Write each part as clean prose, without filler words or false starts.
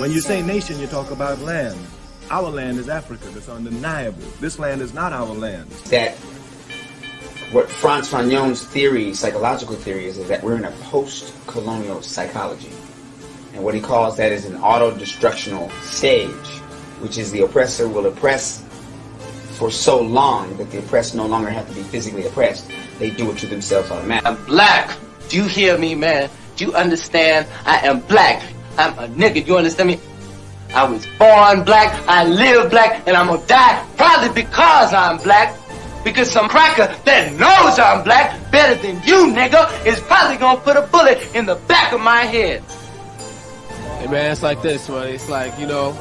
When you say nation, you talk about land. Our land is Africa. That's undeniable. This land is not our land. That what Frantz Fanon's theory, psychological theory, is that we're in a post-colonial psychology. And what he calls that is an auto-destructional stage, which is the oppressor will oppress for so long that the oppressed no longer have to be physically oppressed. They do it to themselves automatically. I'm black. Do you hear me, man? Do you understand? I am black. I'm a nigga. Do you understand me? I was born black. I live black. And I'm gonna die probably because I'm black. Because some cracker that knows I'm black better than you, nigga, is probably gonna put a bullet in the back of my head. Hey, man, it's like this, man. It's like, you know,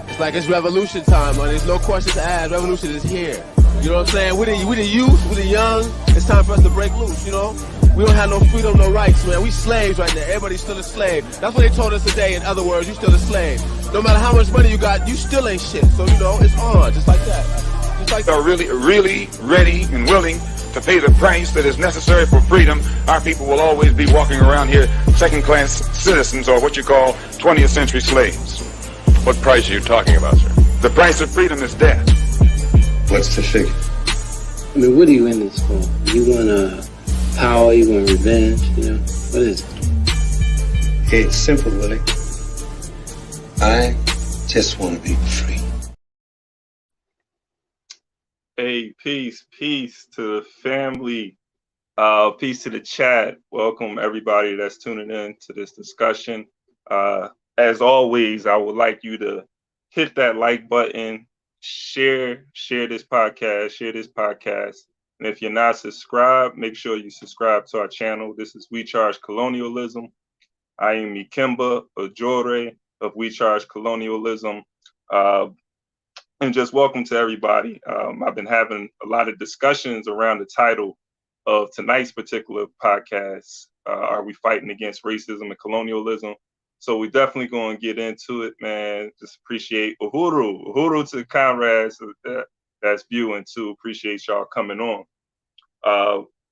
it's like it's revolution time, man. There's no questions asked. Revolution is here. You know what I'm saying? We the youth, we the young. It's time for us to break loose, you know? We don't have no freedom, no rights, man. We slaves right now. Everybody's still a slave. That's what they told us today. In other words, you still a slave. No matter how much money you got, you still ain't shit. So, you know, it's on, just like that. Just like are really ready and willing to pay the price that is necessary for freedom. Our people will always be walking around here second-class citizens, or what you call 20th century slaves. What price are you talking about, sir? The price of freedom is death. What's the figure? I mean, what are you in this for? You want power, you want revenge, you know? What is it? It's simple, Willie. I just want to be free. Hey, peace to the family. Peace to the chat. Welcome everybody that's tuning in to this discussion. As always, I would like you to hit that like button, share this podcast. And if you're not subscribed, make sure you subscribe to our channel. This is We Charge Colonialism. I am Ikemba Ojore of We Charge Colonialism. And just welcome to everybody. I've been having a lot of discussions around the title of tonight's particular podcast. Are we fighting against racism and colonialism? So we're definitely going to get into it, man. Just appreciate Uhuru to the comrades that's viewing too. Appreciate y'all coming on.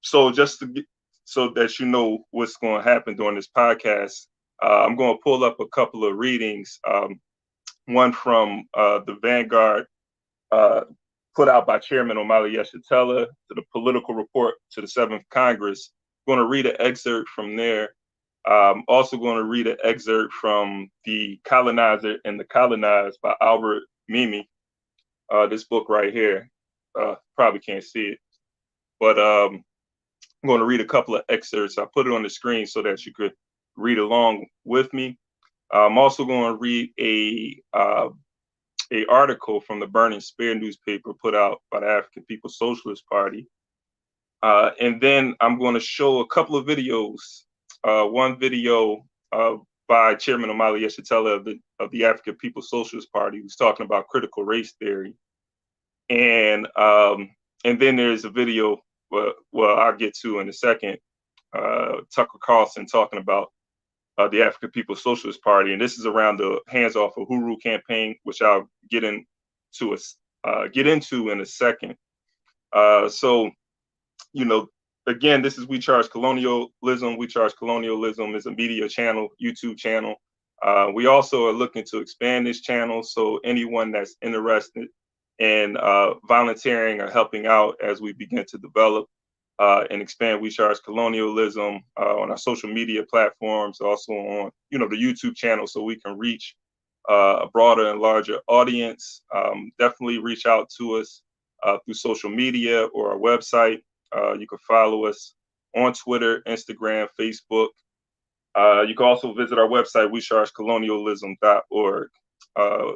So just to get, so that you know what's going to happen during this podcast, I'm going to pull up a couple of readings. One from the Vanguard, put out by Chairman Omali Yeshitela, to the political report to the 7th Congress. I'm going to read an excerpt from there. I'm also going to read an excerpt from The Colonizer and the Colonized by Albert Mimi. This book right here. Probably can't see it, but I'm going to read a couple of excerpts. I put it on the screen so that you could read along with me. I'm also going to read a article from the Burning Spear newspaper put out by the African People's Socialist Party. And then I'm going to show a couple of videos. One video by Chairman Omali Yeshitela of the African People's Socialist Party, who's talking about critical race theory. And then there's a video, well, I'll get to in a second, Tucker Carlson talking about the African People's Socialist Party, and this is around the Hands Off Uhuru campaign, which I'll get into in a second. So, you know, again, this is We Charge Colonialism. We Charge Colonialism is a media channel, YouTube channel. We also are looking to expand this channel, so anyone that's interested in volunteering or helping out as we begin to develop and expand We Charge Colonialism on our social media platforms, also on, you know, the YouTube channel, so we can reach a broader and larger audience. Definitely reach out to us through social media or our website. You can follow us on Twitter, Instagram, Facebook. You can also visit our website, wechargecolonialism.org.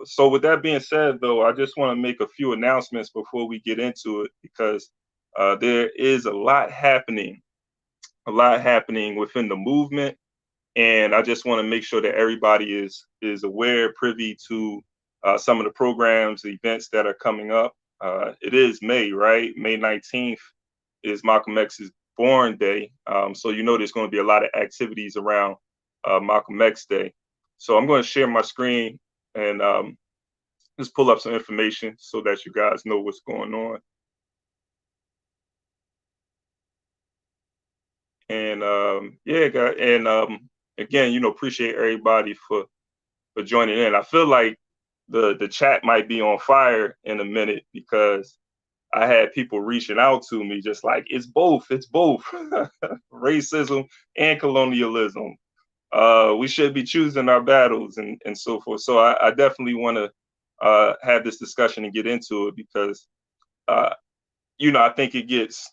So with that being said, though, I just want to make a few announcements before we get into it, because there is a lot happening within the movement. And I just want to make sure that everybody is aware, privy to some of the programs, the events that are coming up. It is May, right? May 19th is Malcolm X's born day. So you know there's going to be a lot of activities around Malcolm X Day. So I'm going to share my screen and just pull up some information so that you guys know what's going on. And yeah, guys, and again, you know, appreciate everybody for joining in. I feel like the chat might be on fire in a minute because I had people reaching out to me just like, it's both, racism and colonialism. We should be choosing our battles and so forth. So I definitely want to have this discussion and get into it because, I think it gets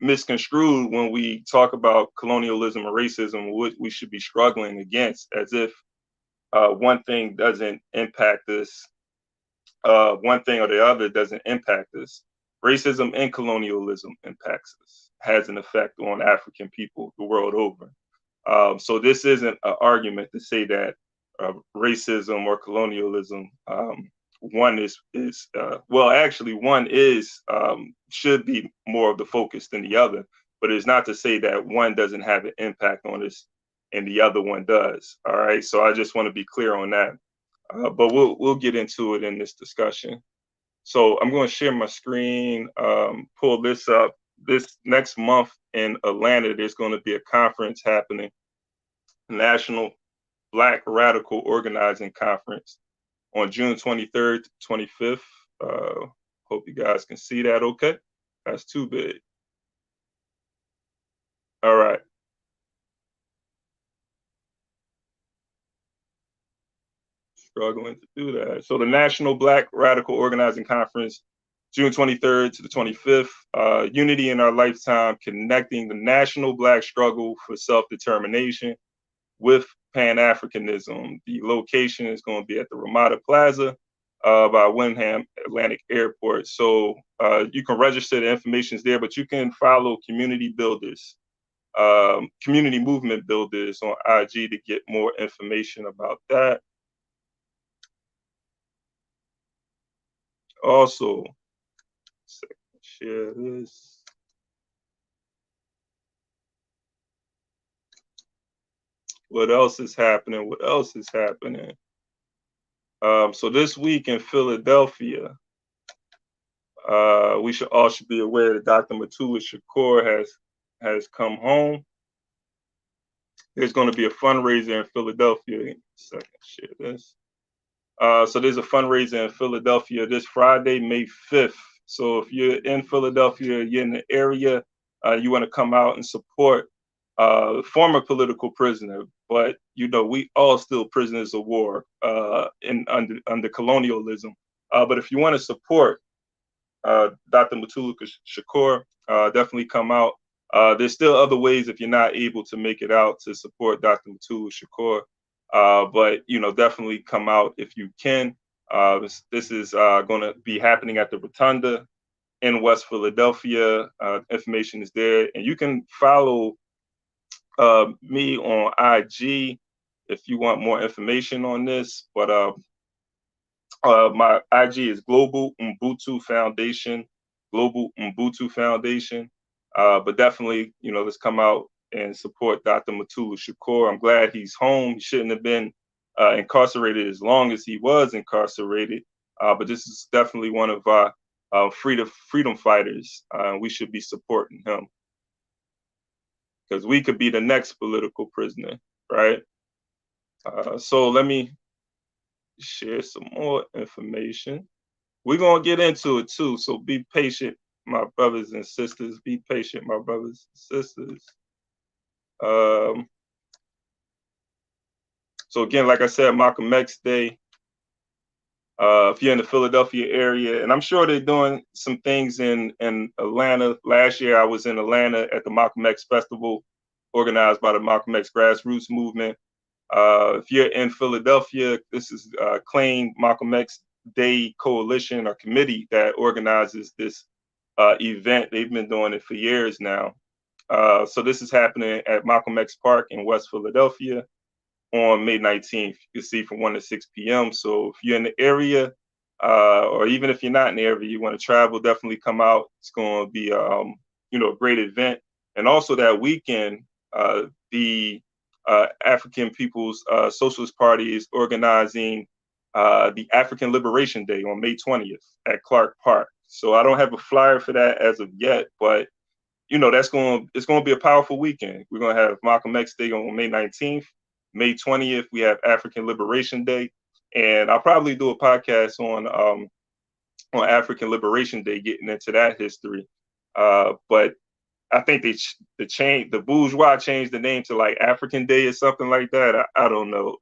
misconstrued when we talk about colonialism or racism, what we should be struggling against, as if one thing doesn't impact us, one thing or the other doesn't impact us. Racism and colonialism impacts us, has an effect on African people the world over. So this isn't an argument to say that racism or colonialism, one is well, actually, one is should be more of the focus than the other, but it's not to say that one doesn't have an impact on us and the other one does. All right, so I just want to be clear on that. But we'll get into it in this discussion. So I'm going to share my screen, pull this up. This next month in Atlanta, there's going to be a conference happening, National Black Radical Organizing Conference, on June 23rd to 25th. Hope you guys can see that okay. That's too big. All right. Struggling to do that. So the National Black Radical Organizing Conference, June 23rd to the 25th, Unity in Our Lifetime, connecting the national Black struggle for self-determination with Pan-Africanism. The location is going to be at the Ramada Plaza by Wyndham Atlantic Airport. So you can register, the information is there, but you can follow community builders, community movement builders on IG to get more information about that. Also, share this. What else is happening? So this week in Philadelphia, we should all be aware that Dr. Mutulu Shakur has come home. There's going to be a fundraiser in Philadelphia. Second, share this. So there's a fundraiser in Philadelphia this Friday, May 5th. So if you're in Philadelphia, you're in the area, you want to come out and support former political prisoner, but we all still prisoners of war under colonialism. But if you want to support Dr. Mutulu Shakur, definitely come out. There's still other ways if you're not able to make it out to support Dr. Mutulu Shakur. But definitely come out if you can. This is going to be happening at the Rotunda in West Philadelphia. Information is there, and you can follow me on IG if you want more information on this. But my IG is Global Ubuntu Foundation. But definitely, let's come out and support Dr. Mutulu Shakur. I'm glad he's home. He shouldn't have been incarcerated as long as he was incarcerated. But this is definitely one of our freedom fighters. We should be supporting him because we could be the next political prisoner, right? So let me share some more information. We're going to get into it too. So be patient, my brothers and sisters. Be patient, my brothers and sisters. So again, like I said, Malcolm X Day. If you're in the Philadelphia area, and I'm sure they're doing some things in Atlanta. Last year, I was in Atlanta at the Malcolm X Festival, organized by the Malcolm X Grassroots Movement. If you're in Philadelphia, this is Claim Malcolm X Day Coalition or committee that organizes this event. They've been doing it for years now. So this is happening at Malcolm X Park in West Philadelphia on May 19th. You can see from 1 to 6 p.m. So if you're in the area, or even if you're not in the area, you want to travel, definitely come out. It's going to be, a great event. And also that weekend, the African People's Socialist Party is organizing the African Liberation Day on May 20th at Clark Park. So I don't have a flyer for that as of yet, but it's going to be a powerful weekend. We're going to have Malcolm X Day on May 19th. May 20th, we have African Liberation Day, and I'll probably do a podcast on African Liberation Day, getting into that history. But I think the bourgeois changed the name to like African Day or something like that. I don't know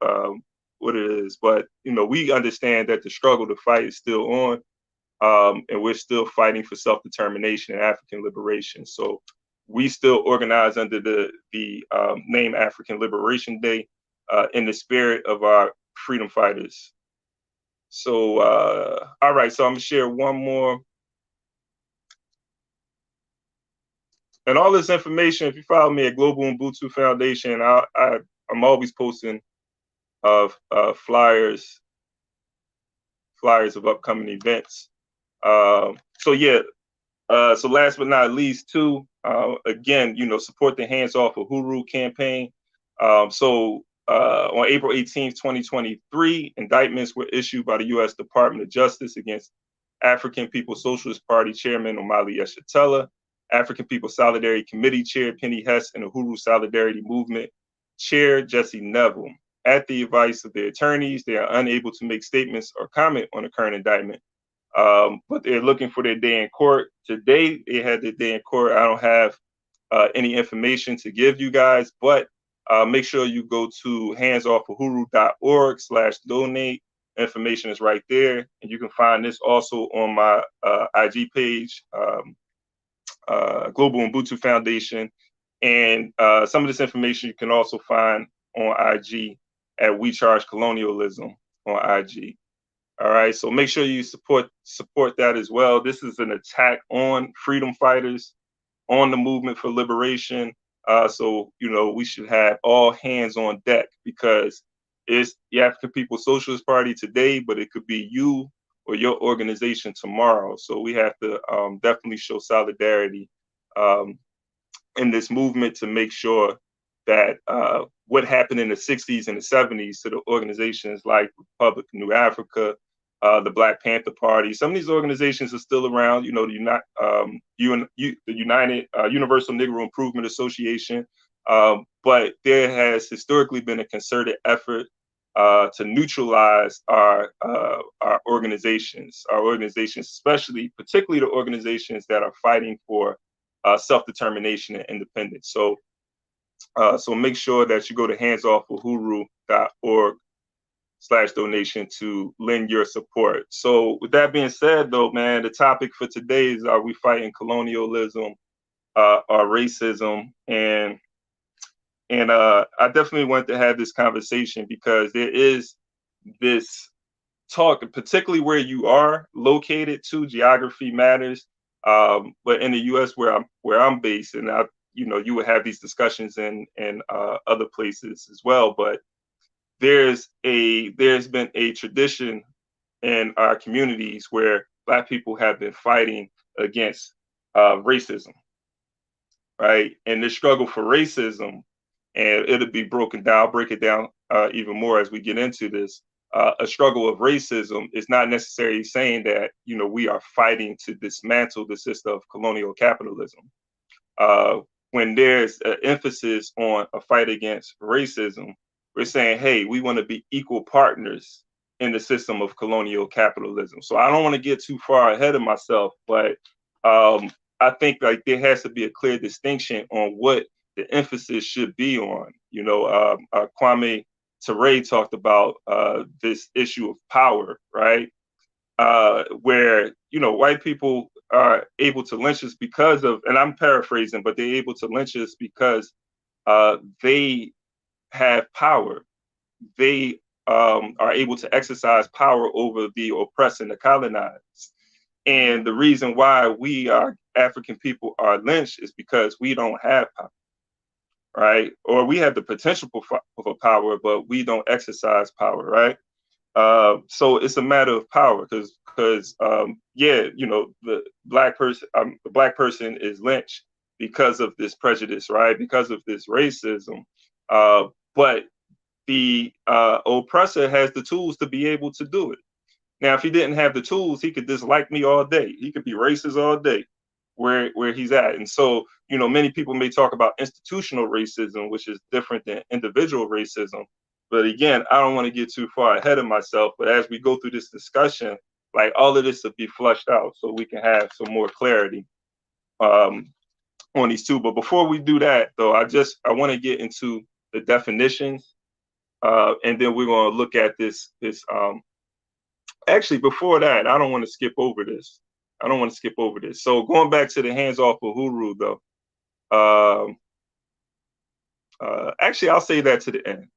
what it is, but we understand that the struggle to fight is still on, and we're still fighting for self-determination and African liberation. So we still organize under the name African Liberation Day in the spirit of our freedom fighters. So all right, so I'm gonna share one more. And all this information, if you follow me at Global Ubuntu Foundation, I'm always posting flyers of upcoming events. So yeah, so last but not least, too, again, support the Hands Off of Uhuru campaign. So on April 18th, 2023, indictments were issued by the U.S. Department of Justice against African People's Socialist Party Chairman Omali Yeshitela, African People's Solidarity Committee Chair Penny Hess, and Uhuru Solidarity Movement Chair Jesse Neville. At the advice of their attorneys, they are unable to make statements or comment on the current indictment, but they're looking for their day in court. Today, they had their day in court. I don't have any information to give you guys, but make sure you go to handsoffuhuru.org/donate. Information is right there, and you can find this also on my IG page, Global Ubuntu Foundation, and some of this information you can also find on IG at We Charge Colonialism on IG. All right, so make sure you support that as well. This is an attack on freedom fighters, on the movement for liberation. So we should have all hands on deck, because it's the African People's Socialist Party today, but it could be you or your organization tomorrow. So we have to definitely show solidarity in this movement to make sure that what happened in the 60s and the 70s to the organizations like Republic of New Africa, the Black Panther Party, some of these organizations are still around. The United Universal Negro Improvement Association, but there has historically been a concerted effort to neutralize our organizations, especially, particularly the organizations that are fighting for self-determination and independence. So make sure that you go to handsoffuhuru.org/donation to lend your support. So with that being said, though, man, the topic for today is, are we fighting colonialism or racism? And I definitely want to have this conversation because there is this talk, particularly where you are located too. Geography matters. But in the U.S. where I'm based, and you would have these discussions in other places as well. But there's been a tradition in our communities where Black people have been fighting against racism, right? And the struggle for racism, and it'll be broken down. I'll break it down even more as we get into this. A struggle of racism is not necessarily saying that we are fighting to dismantle the system of colonial capitalism. When there's an emphasis on a fight against racism, we're saying, hey, we want to be equal partners in the system of colonial capitalism. So I don't want to get too far ahead of myself, but I think like there has to be a clear distinction on what the emphasis should be on. Kwame Ture talked about this issue of power, right? Where white people are able to lynch us because of, and I'm paraphrasing, but they're able to lynch us because they have power. They are able to exercise power over the oppressed and the colonized. And the reason why we African people are lynched is because we don't have power, right? Or we have the potential for power, but we don't exercise power, right? So it's a matter of power, because the black person is lynched because of this prejudice, right? Because of this racism. But the oppressor has the tools to be able to do it. Now, if he didn't have the tools, he could dislike me all day. He could be racist all day where he's at. And so, many people may talk about institutional racism, which is different than individual racism. But again, I don't want to get too far ahead of myself. But as we go through this discussion, like all of this will be flushed out so we can have some more clarity on these two. But before we do that, though, I want to get into the definitions, and then we're going to look at this. Actually, before that, I don't want to skip over this. So going back to the hands off of Uhuru, though. Actually, I'll say that to the end.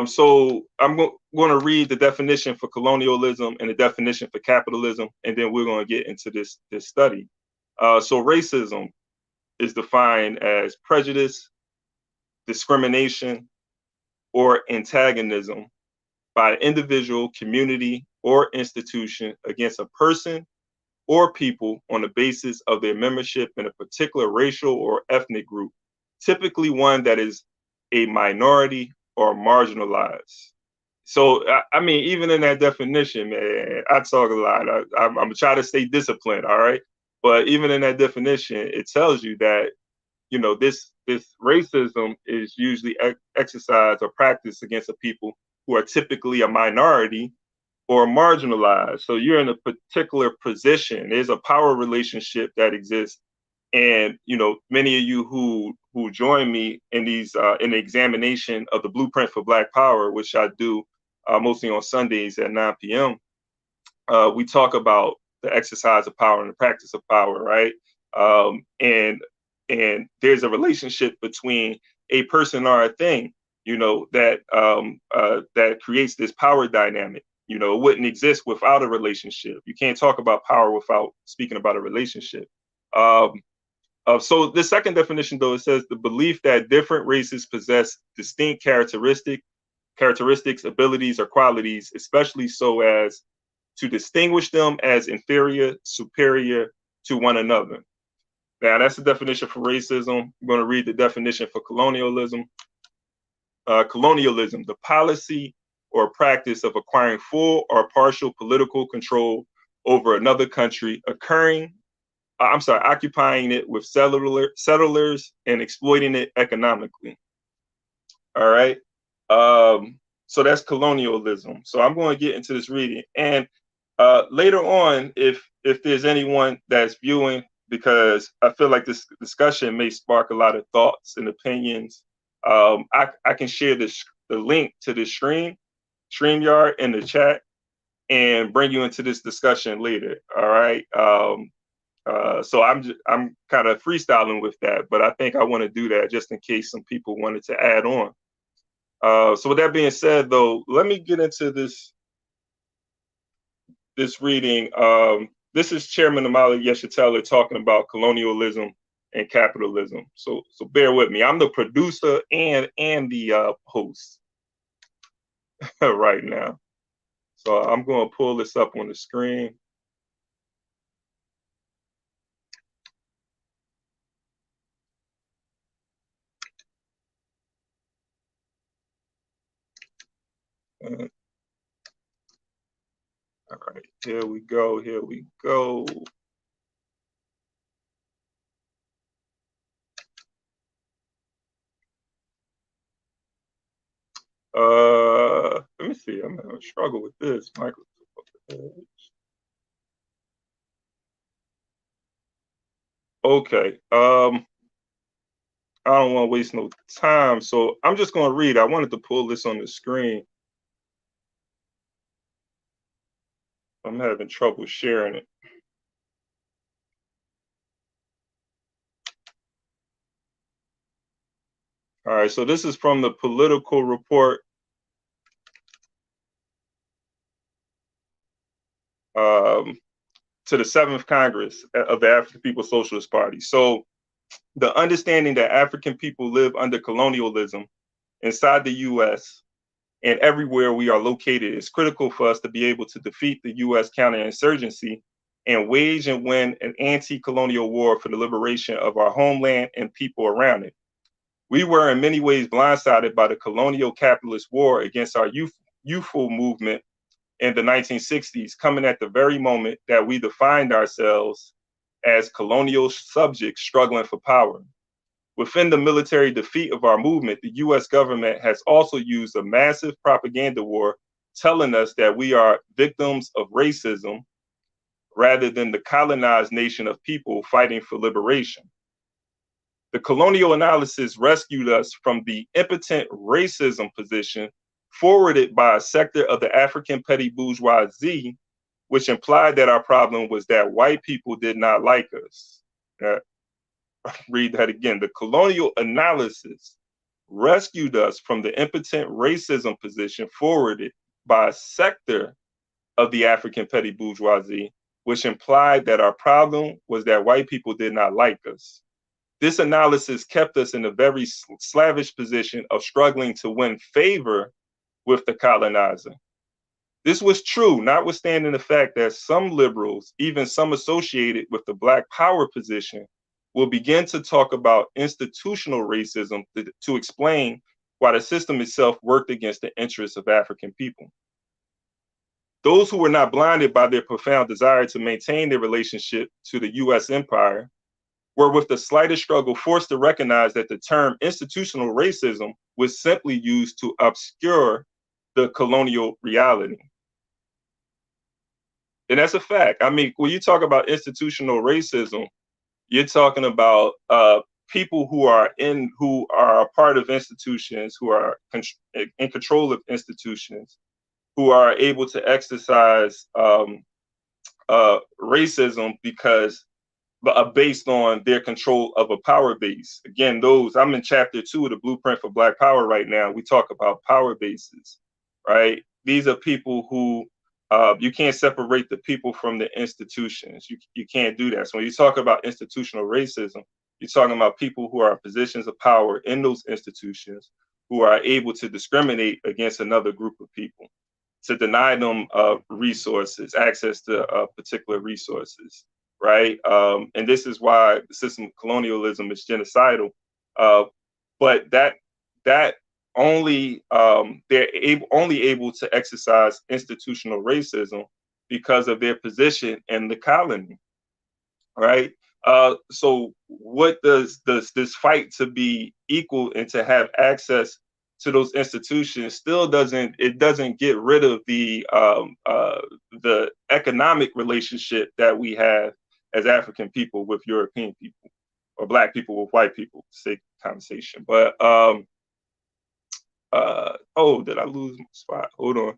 So I'm going to read the definition for colonialism and the definition for capitalism, and then we're going to get into this study. So racism is defined as prejudice, discrimination, or antagonism by an individual, community, or institution against a person or people on the basis of their membership in a particular racial or ethnic group, typically one that is a minority or marginalized. So, I mean, even in that definition, man, I talk a lot. I'm going to try to stay disciplined, all right? But even in that definition, it tells you that, you know, this racism is usually exercised or practiced against a people who are typically a minority or marginalized. So you're in a particular position. There's a power relationship that exists. And, you know, many of you who join me in these in the examination of the Blueprint for Black Power, which I do mostly on Sundays at 9 p.m., we talk about the exercise of power and the practice of power, right? And there's a relationship between a person or a thing, you know, that that creates this power dynamic. You know, it wouldn't exist without a relationship. You can't talk about power without speaking about a relationship. So the second definition, though, it says the belief that different races possess distinct characteristics, abilities, or qualities, especially so as to distinguish them as inferior, superior to one another. Now, that's the definition for racism. I'm going to read the definition for colonialism. Colonialism, the policy or practice of acquiring full or partial political control over another country, occupying it with settlers and exploiting it economically. All right. So that's colonialism. So I'm going to get into this reading. And later on, if there's anyone that's viewing, because I feel like this discussion may spark a lot of thoughts and opinions, I can share the link to this StreamYard in the chat and bring you into this discussion later. All right. So I'm kind of freestyling with that, but I think I want to do that just in case some people wanted to add on. So with that being said, though, let me get into this reading. This is Chairman Amali Yeshitela talking about colonialism and capitalism. So bear with me. I'm the producer and the host right now. So I'm going to pull this up on the screen. All right, here we go. Let me see. I'm having a struggle with this. Okay. I don't want to waste no time, so I'm just going to read. I wanted to pull this on the screen. I'm having trouble sharing it. All right, so this is from the Political Report. To the 7th Congress of the African People's Socialist Party. So the understanding that African people live under colonialism inside the U.S. and everywhere we are located is critical for us to be able to defeat the U.S. counterinsurgency and wage and win an anti-colonial war for the liberation of our homeland and people around it. We were in many ways blindsided by the colonial capitalist war against our youthful movement in the 1960s, coming at the very moment that we defined ourselves as colonial subjects struggling for power. Within the military defeat of our movement, the US government has also used a massive propaganda war telling us that we are victims of racism rather than the colonized nation of people fighting for liberation. The colonial analysis rescued us from the impotent racism position forwarded by a sector of the African petty bourgeoisie, which implied that our problem was that white people did not like us. Read that again. The colonial analysis rescued us from the impotent racism position forwarded by a sector of the African petty bourgeoisie, which implied that our problem was that white people did not like us. This analysis kept us in a very slavish position of struggling to win favor with the colonizer. This was true, notwithstanding the fact that some liberals, even some associated with the Black Power position, will begin to talk about institutional racism to explain why the system itself worked against the interests of African people. Those who were not blinded by their profound desire to maintain their relationship to the US empire were with the slightest struggle forced to recognize that the term institutional racism was simply used to obscure the colonial reality. And that's a fact. I mean, when you talk about institutional racism, you're talking about people who are a part of institutions, who are in control of institutions, who are able to exercise racism because based on their control of a power base. Again, I'm in chapter 2 of the Blueprint for Black Power right now. We talk about power bases, right? These are people who you can't separate the people from the institutions. You can't do that. So when you talk about institutional racism, you're talking about people who are in positions of power in those institutions who are able to discriminate against another group of people, to deny them resources, access to particular resources, right? And this is why the system of colonialism is genocidal. But that only they're only able to exercise institutional racism because of their position in the colony, right? So what does this fight to be equal and to have access to those institutions still doesn't get rid of the economic relationship that we have as African people with European people, or Black people with white people, sake conversation. But did I lose my spot? Hold on.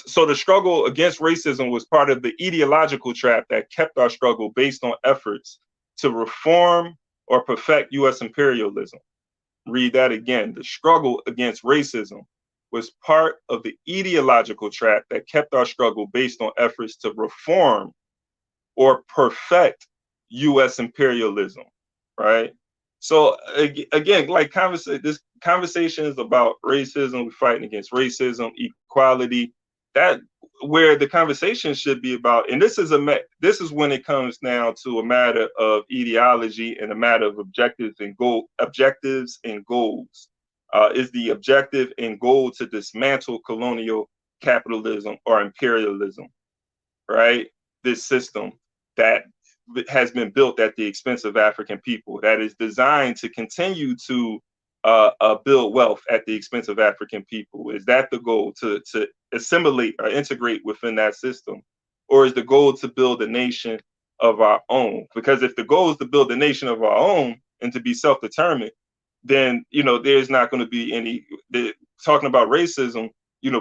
So the struggle against racism was part of the ideological trap that kept our struggle based on efforts to reform or perfect US imperialism. Read that again. The struggle against racism was part of the ideological trap that kept our struggle based on efforts to reform or perfect US imperialism, right? So again, like this conversation is about racism, we're fighting against racism, equality, that where the conversation should be about. And this is when it comes now to a matter of ideology and a matter of objectives and goals. Is the objective and goal to dismantle colonial capitalism or imperialism, right? This system that has been built at the expense of African people, that is designed to continue to build wealth at the expense of African people. Is that the goal, to assimilate or integrate within that system? Or is the goal to build a nation of our own? Because if the goal is to build a nation of our own and to be self-determined, then, there's not going to be talking about racism,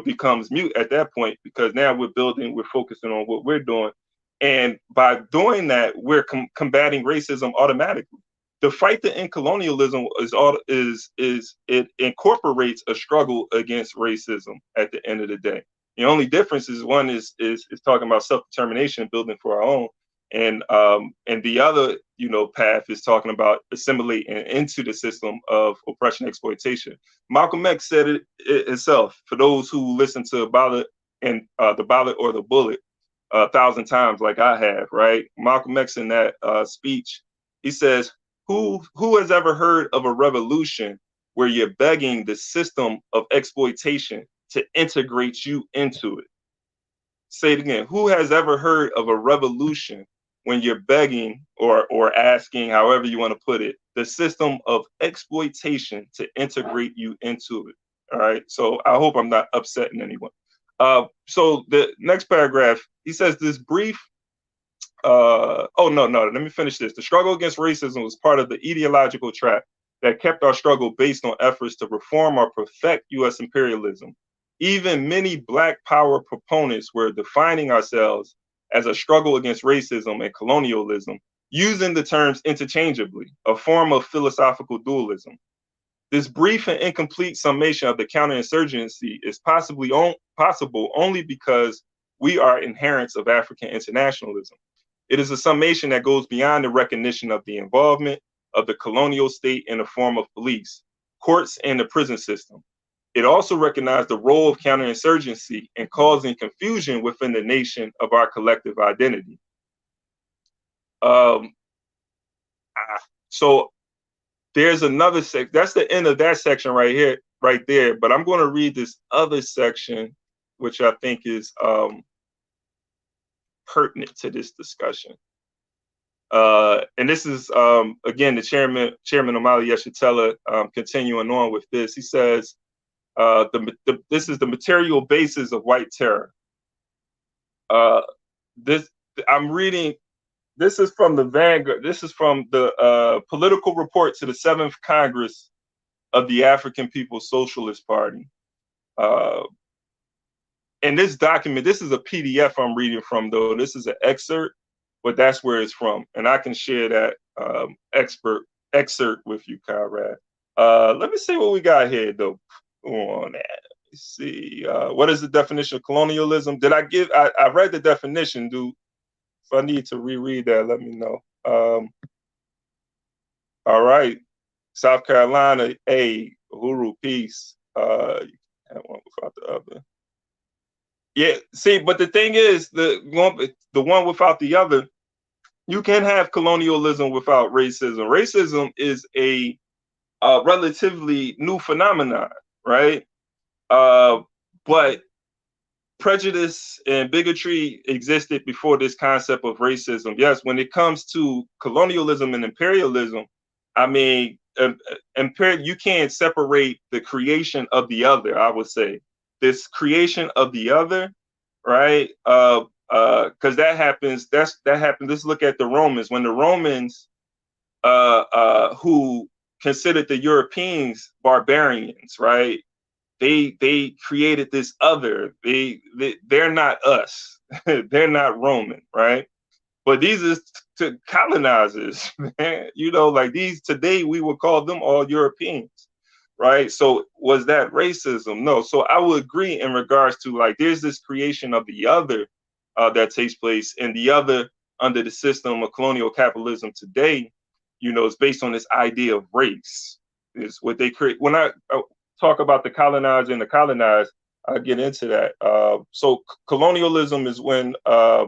becomes mute at that point, because now we're focusing on what we're doing. And by doing that, we're combating racism automatically. The fight to end colonialism it incorporates a struggle against racism at the end of the day. The only difference is one is talking about self-determination, building for our own, and the other path is talking about assimilating into the system of oppression and exploitation. Malcolm X said it himself. For those who listen to Ballot and the Ballot or the Bullet 1,000 times, like I have, right? Malcolm X in that speech, he says, "Who has ever heard of a revolution where you're begging the system of exploitation to integrate you into it?" Say it again. Who has ever heard of a revolution when you're begging or asking, however you want to put it, the system of exploitation to integrate you into it. All right. So I hope I'm not upsetting anyone. So the next paragraph, he says this brief. Let me finish this. The struggle against racism was part of the ideological trap that kept our struggle based on efforts to reform or perfect U.S. imperialism. Even many Black power proponents were defining ourselves as a struggle against racism and colonialism, using the terms interchangeably, a form of philosophical dualism. This brief and incomplete summation of the counterinsurgency is possible only because we are adherents of African internationalism. It is a summation that goes beyond the recognition of the involvement of the colonial state in the form of police, courts, and the prison system. It also recognized the role of counterinsurgency in causing confusion within the nation of our collective identity. So there's another section. That's the end of that section right here, right there. But I'm going to read this other section, which I think is pertinent to this discussion. And this is, again, the Chairman Omali Yeshitela, continuing on with this. He says, this is the material basis of white terror. I'm reading, this is from the Vanguard. This is from the political report to the 7th Congress of the African People's Socialist Party. And this document, this is a PDF I'm reading from, though. This is an excerpt, but that's where it's from. And I can share that excerpt with you, Conrad. Let me see what we got here, though. On that. Let's see. What is the definition of colonialism? Did I give? I read the definition, dude. If I need to reread that, let me know. All right. South Carolina, A. Uhuru, peace. You can't have one without the other. Yeah, see, but the thing is, the one without the other, you can have colonialism without racism. Racism is a relatively new phenomenon, right? But prejudice and bigotry existed before this concept of racism. Yes, when it comes to colonialism and imperialism, I mean, you can't separate the creation of the other, I would say. This creation of the other, right? Because that happens. That happened. Let's look at the Romans. When the Romans, who considered the Europeans barbarians, right? They created this other. They're not us. They're not Roman, right? But these are colonizers, man. You know, like these today we would call them all Europeans. Right. So was that racism? No. So I would agree in regards to like there's this creation of the other that takes place, and the other under the system of colonial capitalism today, you know, is based on this idea of race. Is what they create. When I talk about the colonizer and the colonized, I get into that. So colonialism is when I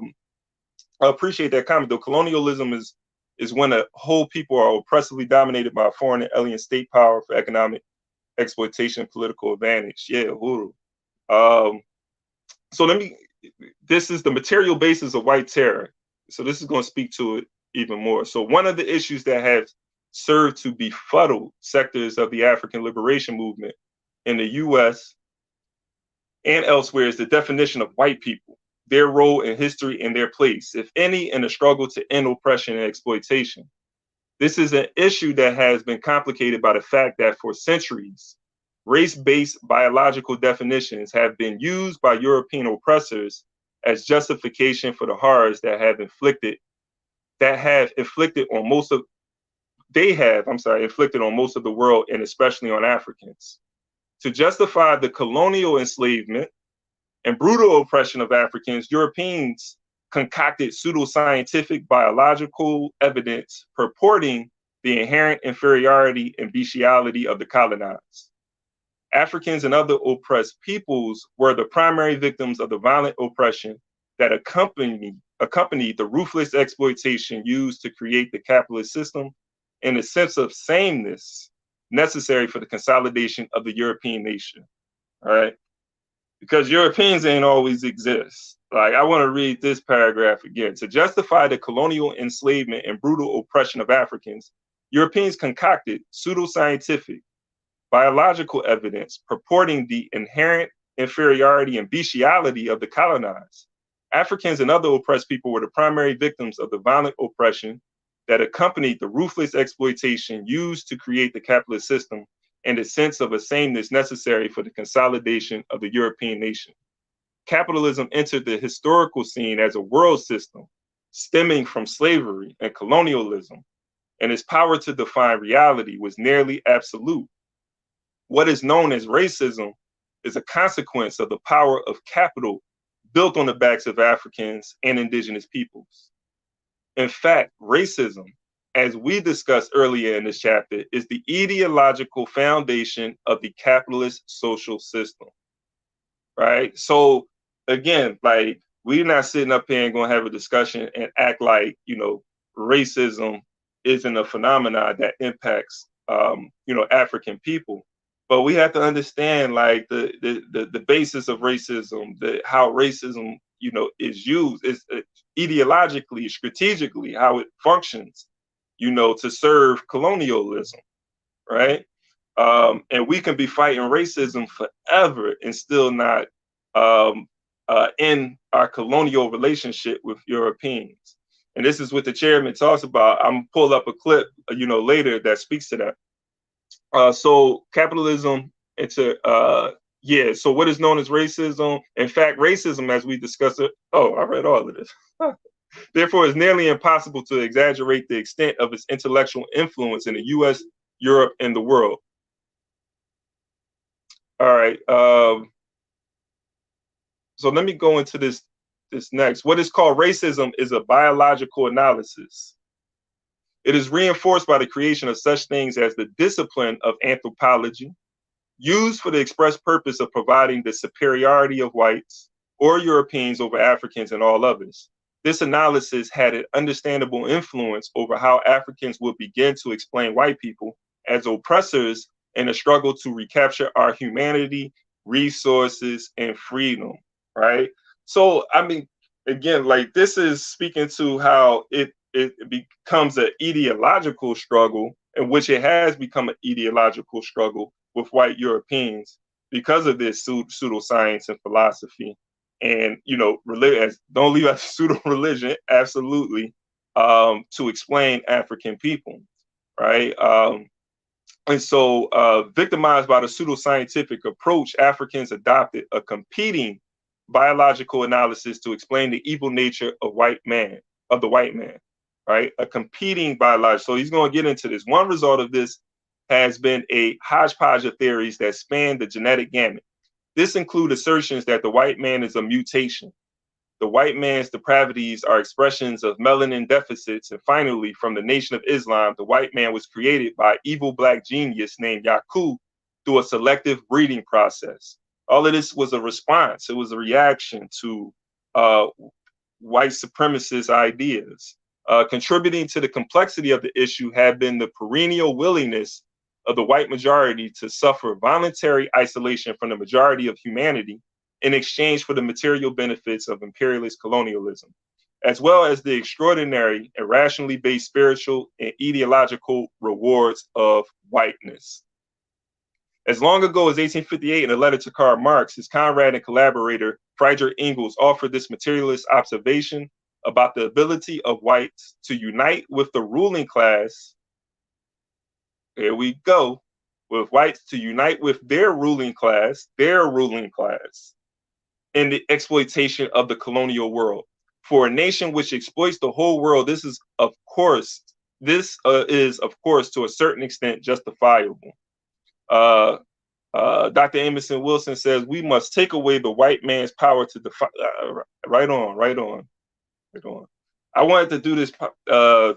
appreciate that comment though. Colonialism is when a whole people are oppressively dominated by a foreign and alien state power for economic exploitation, political advantage. Yeah, Uhuru. So this is the material basis of white terror. So this is going to speak to it even more. So one of the issues that have served to befuddle sectors of the African liberation movement in the US and elsewhere is the definition of white people, their role in history and their place, if any, in the struggle to end oppression and exploitation. This is an issue that has been complicated by the fact that for centuries, race-based biological definitions have been used by European oppressors as justification for the horrors that have inflicted on most of the world and especially on Africans. To justify the colonial enslavement and brutal oppression of Africans, Europeans concocted pseudoscientific biological evidence purporting the inherent inferiority and bestiality of the colonized. Africans and other oppressed peoples were the primary victims of the violent oppression that accompanied the ruthless exploitation used to create the capitalist system in a sense of sameness necessary for the consolidation of the European nation. All right. Because Europeans ain't always exist. Like, I want to read this paragraph again. To justify the colonial enslavement and brutal oppression of Africans, Europeans concocted pseudoscientific biological evidence purporting the inherent inferiority and bestiality of the colonized. Africans and other oppressed people were the primary victims of the violent oppression that accompanied the ruthless exploitation used to create the capitalist system and the sense of a sameness necessary for the consolidation of the European nation. Capitalism entered the historical scene as a world system stemming from slavery and colonialism, and its power to define reality was nearly absolute. What is known as racism is a consequence of the power of capital built on the backs of Africans and indigenous peoples. In fact, racism, as we discussed earlier in this chapter, is the ideological foundation of the capitalist social system, right? So again, like, we're not sitting up here and going to have a discussion and act like, racism isn't a phenomenon that impacts, African people. But we have to understand, like, the basis of racism, how racism, is used, is ideologically, strategically, how it functions, to serve colonialism, right? And we can be fighting racism forever and still not in our colonial relationship with Europeans. And this is what the chairman talks about. I'm gonna pull up a clip, later that speaks to that. So capitalism, so what is known as racism? In fact, racism, as we discussed it, I read all of this. Therefore, it's nearly impossible to exaggerate the extent of its intellectual influence in the US, Europe, and the world. All right. So let me go into this next. What is called racism is a biological analysis. It is reinforced by the creation of such things as the discipline of anthropology, used for the express purpose of providing the superiority of whites or Europeans over Africans and all others. This analysis had an understandable influence over how Africans would begin to explain white people as oppressors in a struggle to recapture our humanity, resources, and freedom, right? So, I mean, again, like, this is speaking to how it becomes an ideological struggle, in which it has become an ideological struggle with white Europeans because of this pseudoscience and philosophy. And, don't leave out pseudo religion, absolutely, to explain African people, right? And so, victimized by the pseudoscientific approach, Africans adopted a competing biological analysis to explain the evil nature of the white man, right? A competing biological. So he's going to get into this. One result of this has been a hodgepodge of theories that span the genetic gamut. This includes assertions that the white man is a mutation. The white man's depravities are expressions of melanin deficits. And finally, from the Nation of Islam, the white man was created by evil black genius named Yakub through a selective breeding process. All of this was a response. It was a reaction to white supremacist ideas. Contributing to the complexity of the issue had been the perennial willingness of the white majority to suffer voluntary isolation from the majority of humanity in exchange for the material benefits of imperialist colonialism, as well as the extraordinary and rationally based spiritual and ideological rewards of whiteness. As long ago as 1858, in a letter to Karl Marx, his comrade and collaborator, Friedrich Engels, offered this materialist observation about the ability of whites to unite with the ruling class. Here we go, with whites to unite with their ruling class, in the exploitation of the colonial world. For a nation which exploits the whole world, this is, of course, to a certain extent justifiable. Dr. Emerson Wilson says we must take away the white man's power to define. Right on. I wanted to do this, and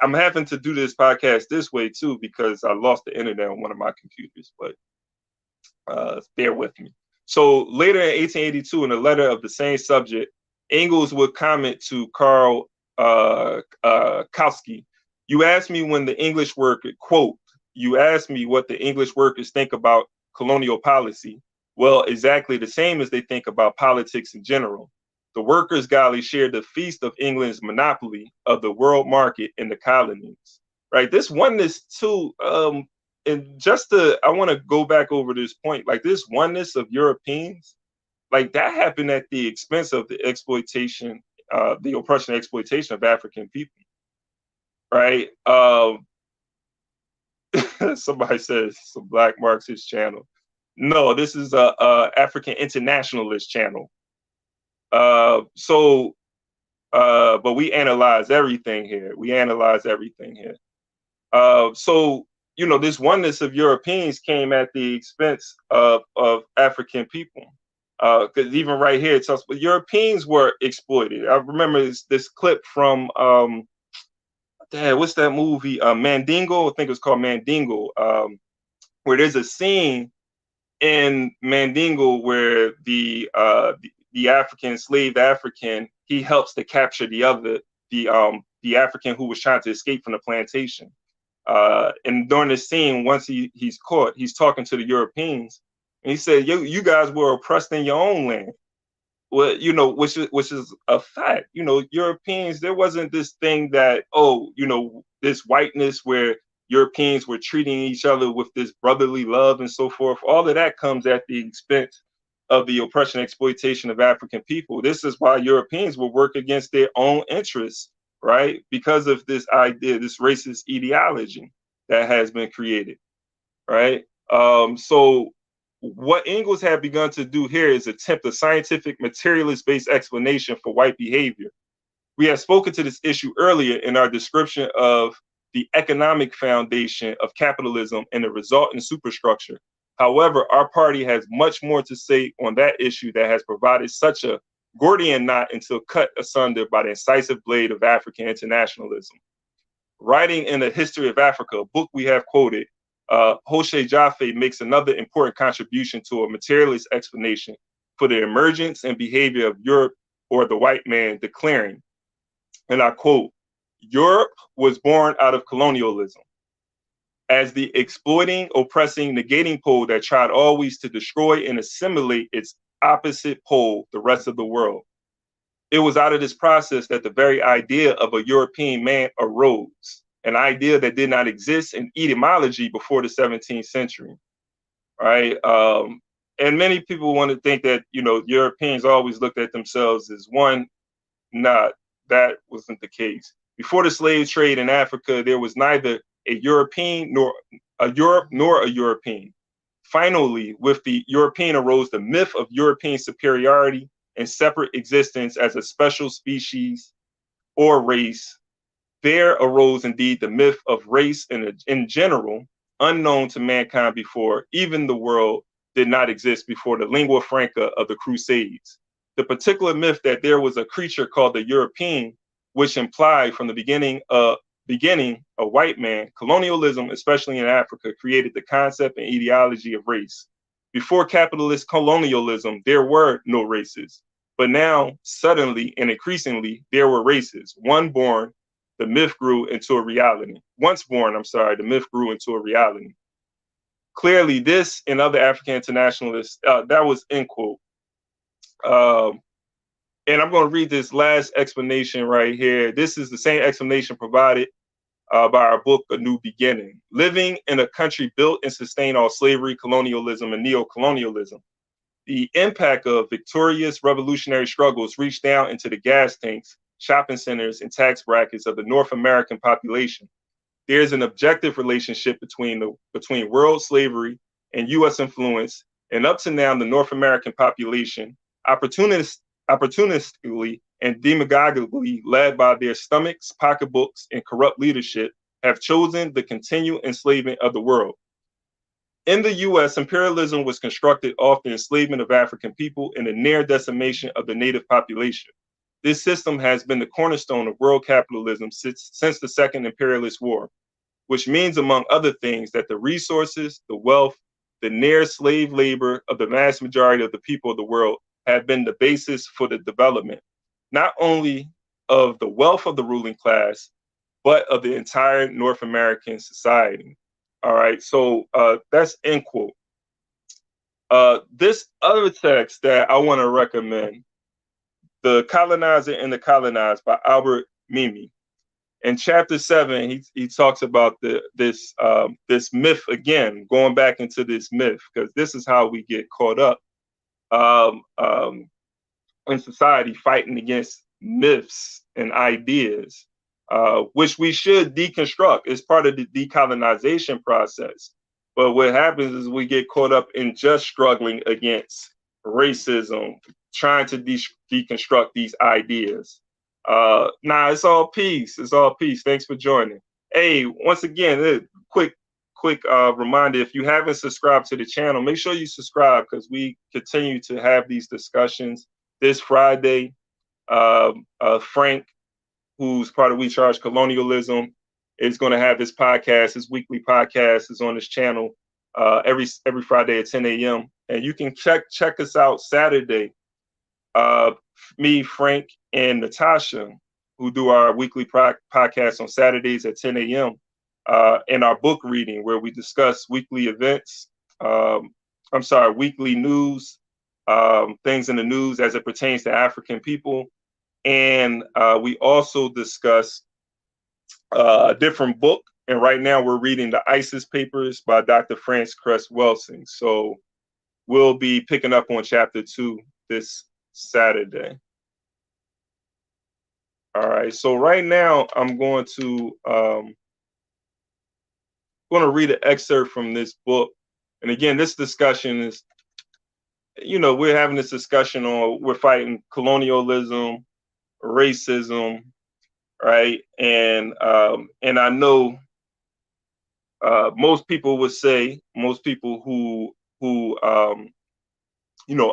I'm having to do this podcast this way too because I lost the internet on one of my computers. But bear with me. So later in 1882, in a letter of the same subject, Engels would comment to Karl Kautsky, "You asked me when the English worker, quote, you asked me what the English workers think about colonial policy. Well, exactly the same as they think about politics in general. The workers' galley shared the feast of England's monopoly of the world market in the colonies. Right. This oneness too, and I want to go back over this point, like this oneness of Europeans, like that happened at the expense of the exploitation, the oppression and exploitation of African people. Right. Somebody says it's a Black Marxist channel. No, this is a African internationalist channel. But we analyze everything here. So, you know, this oneness of Europeans came at the expense of African people. Because even right here, it tells Europeans were exploited. I remember this clip from what's that movie? Mandingo, I think it was called Mandingo, where there's a scene in Mandingo where the African enslaved African, he helps to capture the African who was trying to escape from the plantation. And during this scene, once he's caught, he's talking to the Europeans, and he said, "You guys were oppressed in your own land." Well, you know, which is a fact. You know, Europeans, there wasn't this thing that, oh, you know, this whiteness where Europeans were treating each other with this brotherly love and so forth. All of that comes at the expense of the oppression and exploitation of African people. This is why Europeans will work against their own interests, right? Because of this idea, this racist ideology that has been created, right? So what Engels had begun to do here is attempt a scientific materialist-based explanation for white behavior. We have spoken to this issue earlier in our description of the economic foundation of capitalism and the resultant superstructure. However, our party has much more to say on that issue that has provided such a Gordian knot until cut asunder by the incisive blade of African internationalism. Writing in the History of Africa, a book we have quoted, Hoshe Jaffe makes another important contribution to a materialist explanation for the emergence and behavior of Europe or the white man, declaring, and I quote, "Europe was born out of colonialism as the exploiting, oppressing, negating pole that tried always to destroy and assimilate its opposite pole, the rest of the world. It was out of this process that the very idea of a European man arose, an idea that did not exist in etymology before the 17th century, right? And many people want to think that, you know, Europeans always looked at themselves as one. Nah, that wasn't the case. Before the slave trade in Africa, there was neither a European nor a Europe nor a European. Finally, with the European arose the myth of European superiority and separate existence as a special species or race. There arose indeed the myth of race in general, unknown to mankind before. Even the world did not exist before the lingua franca of the Crusades. The particular myth that there was a creature called the European, which implied from the beginning a white man, colonialism, especially in Africa, created the concept and ideology of race. Before capitalist colonialism, there were no races. But now, suddenly and increasingly, there were races. Once born, the myth grew into a reality. The myth grew into a reality. Clearly, this and other African internationalists, that was end quote. And I'm going to read this last explanation right here. This is the same explanation provided by our book, A New Beginning. Living in a country built and sustained on slavery, colonialism, and neo-colonialism, the impact of victorious revolutionary struggles reached down into the gas tanks, shopping centers, and tax brackets of the North American population. There's an objective relationship between world slavery and U.S. influence, and up to now, the North American population, opportunistically and demagogically led by their stomachs, pocketbooks, and corrupt leadership, have chosen the continued enslavement of the world. In the U.S., imperialism was constructed off the enslavement of African people and the near decimation of the native population. This system has been the cornerstone of world capitalism since the Second Imperialist War, which means, among other things, that the resources, the wealth, the near slave labor of the vast majority of the people of the world have been the basis for the development, not only of the wealth of the ruling class, but of the entire North American society. All right, so that's end quote. This other text that I want to recommend, The Colonizer and the Colonized by Albert Mimi. In chapter 7, he talks about this myth again, going back into this myth, because this is how we get caught up in society, fighting against myths and ideas, which we should deconstruct. It's part of the decolonization process. But what happens is we get caught up in just struggling against racism, trying to deconstruct these ideas. It's all peace. It's all peace. Thanks for joining. Hey, once again, a quick reminder, if you haven't subscribed to the channel, make sure you subscribe, because we continue to have these discussions. This Friday, Frank, who's part of We Charge Colonialism, is going to have his podcast. His weekly podcast is on his channel every Friday at 10 a.m. And you can check us out Saturday. Me, Frank, and Natasha, who do our weekly podcast on Saturdays at 10 a.m. In our book reading, where we discuss weekly events. Weekly news, things in the news as it pertains to African people. And we also discuss a different book. And right now we're reading the ISIS Papers by Dr. Franz Cress Welsing. So we'll be picking up on chapter 2 this Saturday. All right. So right now I'm going to read an excerpt from this book. And again, this discussion is, we're having this discussion on, we're fighting colonialism, racism, right? And I know most people would say, most people who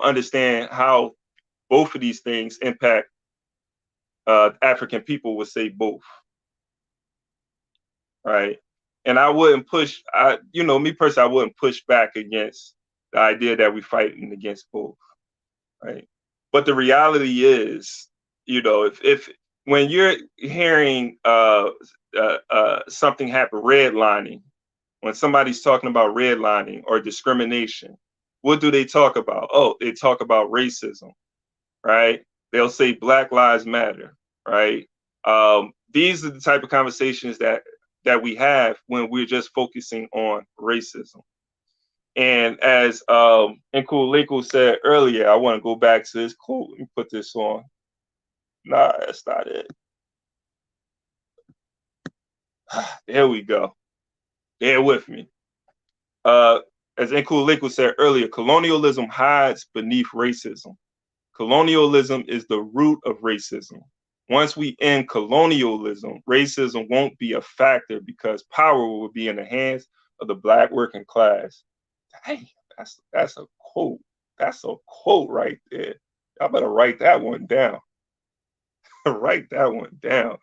understand how both of these things impact African people would say both, right? And I wouldn't push, me personally, I wouldn't push back against the idea that we're fighting against both, right? But the reality is, if when you're hearing something happen, redlining, when somebody's talking about redlining or discrimination, what do they talk about? Oh, they talk about racism, right? They'll say Black Lives Matter, right? These are the type of conversations that we have when we're just focusing on racism. And as Nkululeko said earlier, I want to go back to this quote and put this on. Nah, that's not it. There we go. Bear with me. As Nkululeko said earlier, colonialism hides beneath racism. Colonialism is the root of racism. Once we end colonialism, racism won't be a factor because power will be in the hands of the Black working class. Hey, that's a quote. That's a quote right there. I better write that one down. Write that one down.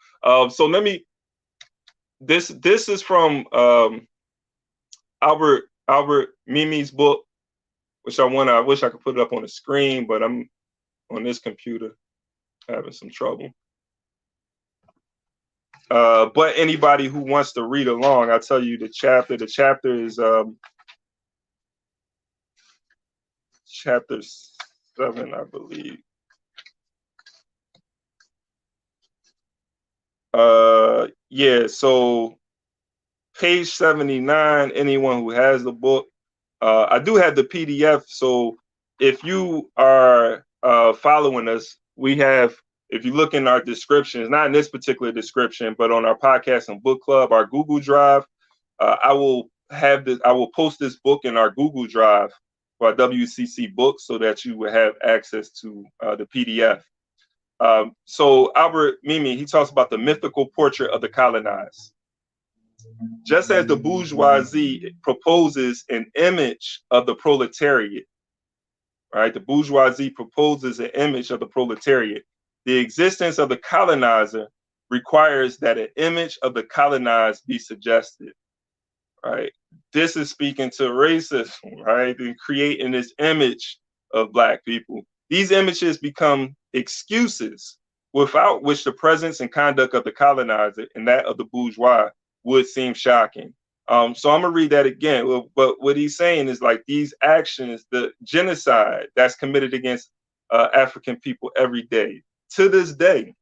So let me. This is from Albert Mimi's book, which I wish I could put it up on the screen, but I'm on this computer having some trouble. But anybody who wants to read along, I'll tell you the chapter. The chapter is chapter 7, I believe. Yeah, so page 79, anyone who has the book. I do have the PDF, so if you are following us, we have, if you look in our descriptions, not in this particular description, but on our podcast and book club, our Google Drive, I will post this book in our Google Drive for our WCC books so that you will have access to the PDF. So Albert Mimi, he talks about the mythical portrait of the colonized. Just as the bourgeoisie proposes an image of the proletariat, right? The bourgeoisie proposes an image of the proletariat. The existence of the colonizer requires that an image of the colonized be suggested, right? This is speaking to racism, right? And creating this image of Black people. These images become excuses without which the presence and conduct of the colonizer and that of the bourgeois would seem shocking. So I'm gonna read that again. But what he's saying is like these actions, the genocide that's committed against African people every day, to this day.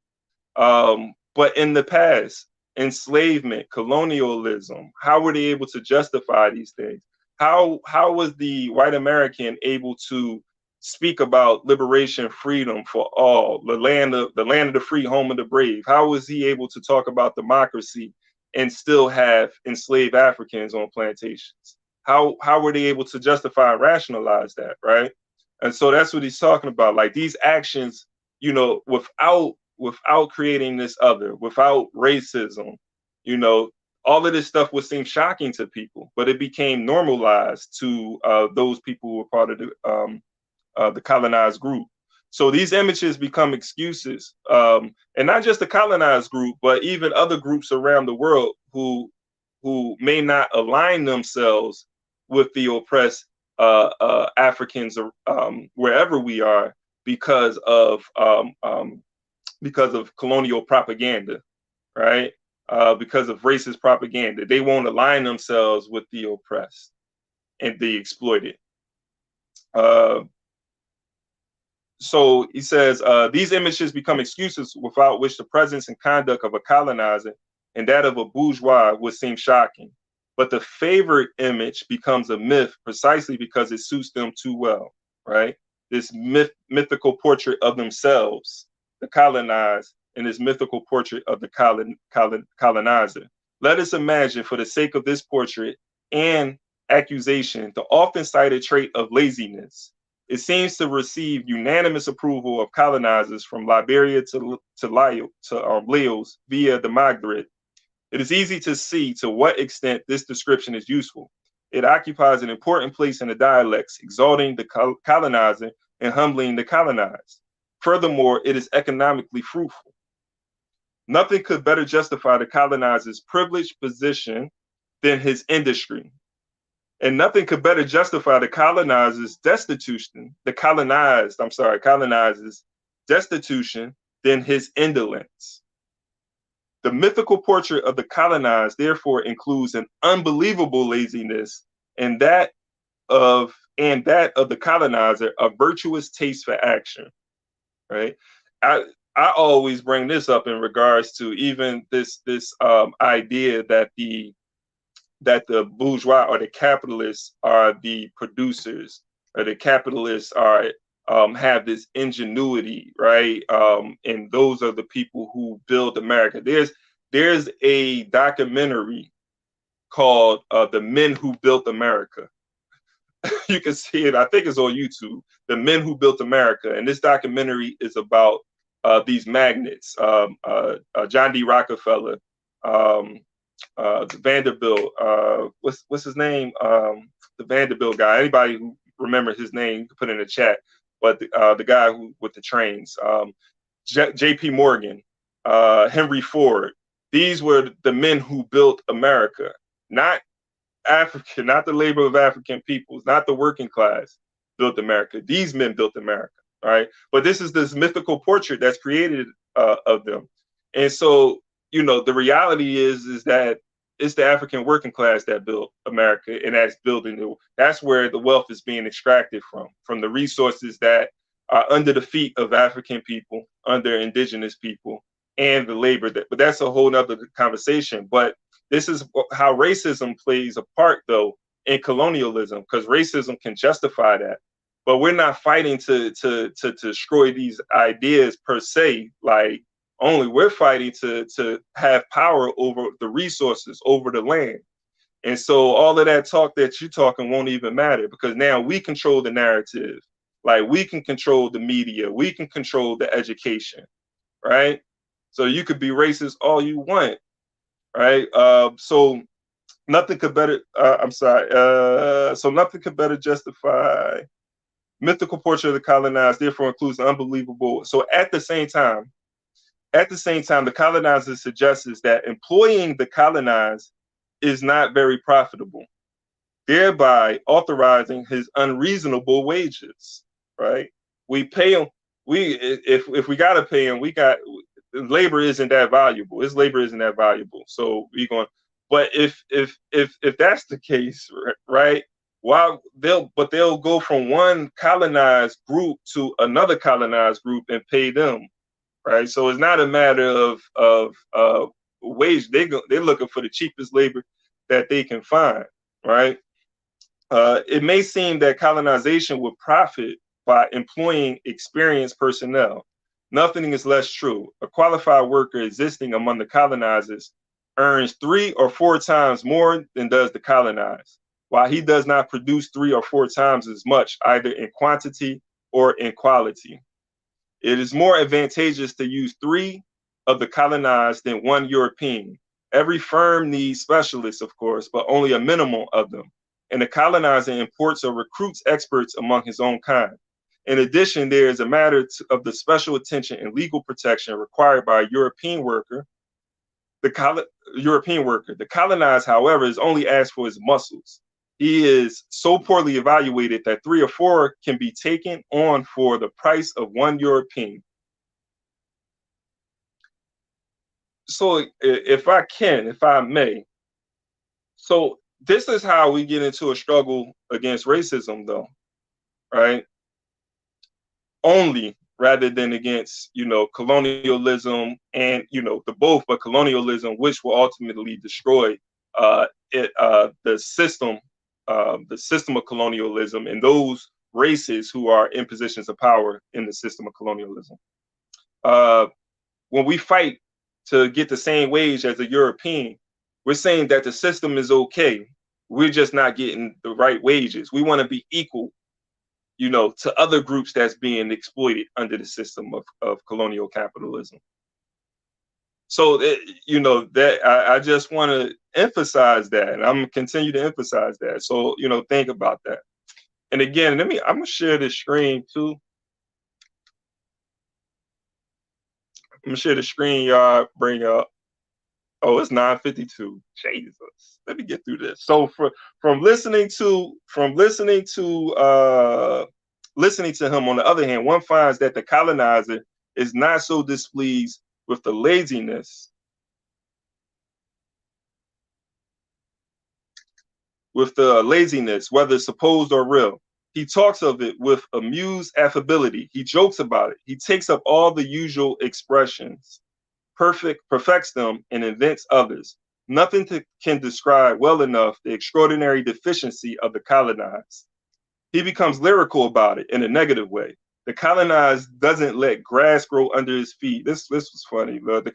But in the past, enslavement, colonialism, how were they able to justify these things? How was the white American able to speak about liberation, freedom for all, the land of the free, home of the brave? How was he able to talk about democracy and still have enslaved Africans on plantations? How were they able to justify and rationalize that, right? And so that's what he's talking about. Like these actions, you know, without creating this other, without racism, you know, all of this stuff would seem shocking to people, but it became normalized to those people who were part of the colonized group. So these images become excuses, and not just the colonized group, but even other groups around the world who may not align themselves with the oppressed Africans wherever we are because of colonial propaganda, right? Because of racist propaganda. They won't align themselves with the oppressed and the exploited. So he says, these images become excuses without which the presence and conduct of a colonizer and that of a bourgeois would seem shocking. But the favorite image becomes a myth precisely because it suits them too well, right? This mythical portrait of themselves, the colonized, and this mythical portrait of the colonizer. Let us imagine, for the sake of this portrait and accusation, the often cited trait of laziness. It seems to receive unanimous approval of colonizers from Liberia to Laos via the Maghreb. It is easy to see to what extent this description is useful. It occupies an important place in the dialects, exalting the colonizer and humbling the colonized. Furthermore, it is economically fruitful. Nothing could better justify the colonizer's privileged position than his industry. And nothing could better justify the colonizer's destitution, colonizer's destitution than his indolence. The mythical portrait of the colonized, therefore, includes an unbelievable laziness, and that of the colonizer, a virtuous taste for action. Right? I always bring this up in regards to even this idea that the bourgeois or the capitalists are the producers, or the capitalists are have this ingenuity, right? And those are the people who build America. There's a documentary called "The Men Who Built America." You can see it. I think it's on YouTube. "The Men Who Built America," and this documentary is about these magnates, John D. Rockefeller, Vanderbilt. What's his name? The Vanderbilt guy. Anybody who remember his name, you can put it in the chat. But the guy with the trains, J.P. Morgan, Henry Ford. These were the men who built America, not African, not the labor of African peoples, not the working class built America. These men built America, right? But this is this mythical portrait that's created of them. And so, you know, the reality is that it's the African working class that built America, and that's where the wealth is being extracted from the resources that are under the feet of African people, under indigenous people, and the labor but that's a whole nother conversation. But this is how racism plays a part, though, in colonialism, because racism can justify that. But we're not fighting to destroy these ideas per se. Like, only we're fighting to have power over the resources, over the land. And so all of that talk that you're talking won't even matter, because now we control the narrative. Like, we can control the media, we can control the education, right? So you could be racist all you want, right? So nothing could better. So nothing could better justify mythical portrait of the colonized. Therefore, includes the unbelievable. So at the same time, the colonizer suggests that employing the colonized is not very profitable, thereby authorizing his unreasonable wages. Right? We pay him. If we gotta pay him, labor isn't that valuable. His labor isn't that valuable. So we're going. But if that's the case, right? They'll go from one colonized group to another colonized group and pay them right? So it's not a matter of wage. They're looking for the cheapest labor that they can find, right? It may seem that colonization would profit by employing experienced personnel. Nothing is less true. A qualified worker existing among the colonizers earns 3 or 4 times more than does the colonized, while he does not produce 3 or 4 times as much, either in quantity or in quality. It is more advantageous to use 3 of the colonized than 1 European. Every firm needs specialists, of course, but only a minimum of them. And the colonizer imports or recruits experts among his own kind. In addition, there is a matter of the special attention and legal protection required by a European worker. The colonized, however, is only asked for his muscles. He is so poorly evaluated that 3 or 4 can be taken on for the price of 1 European. So if I may, so this is how we get into a struggle against racism, though, right? Only rather than against, colonialism and, the both, but colonialism, which will ultimately destroy the system of colonialism and those races who are in positions of power in the system of colonialism. When we fight to get the same wage as a European, we're saying that the system is okay. We're just not getting the right wages. We want to be equal, to other groups that's being exploited under the system of colonial capitalism. So, that I just want to emphasize that, and I'm going to continue to emphasize that. So, think about that. And again, I'm going to share this screen too. I'm going to share the screen y'all bring up. Oh, it's 9:52. Jesus. Let me get through this. So from listening to him, on the other hand, one finds that the colonizer is not so displeased with the laziness, whether supposed or real. He talks of it with amused affability. He jokes about it. He takes up all the usual expressions, perfects them, and invents others. Nothing can describe well enough the extraordinary deficiency of the colonized. He becomes lyrical about it in a negative way. The colonized doesn't let grass grow under his feet. This was funny. The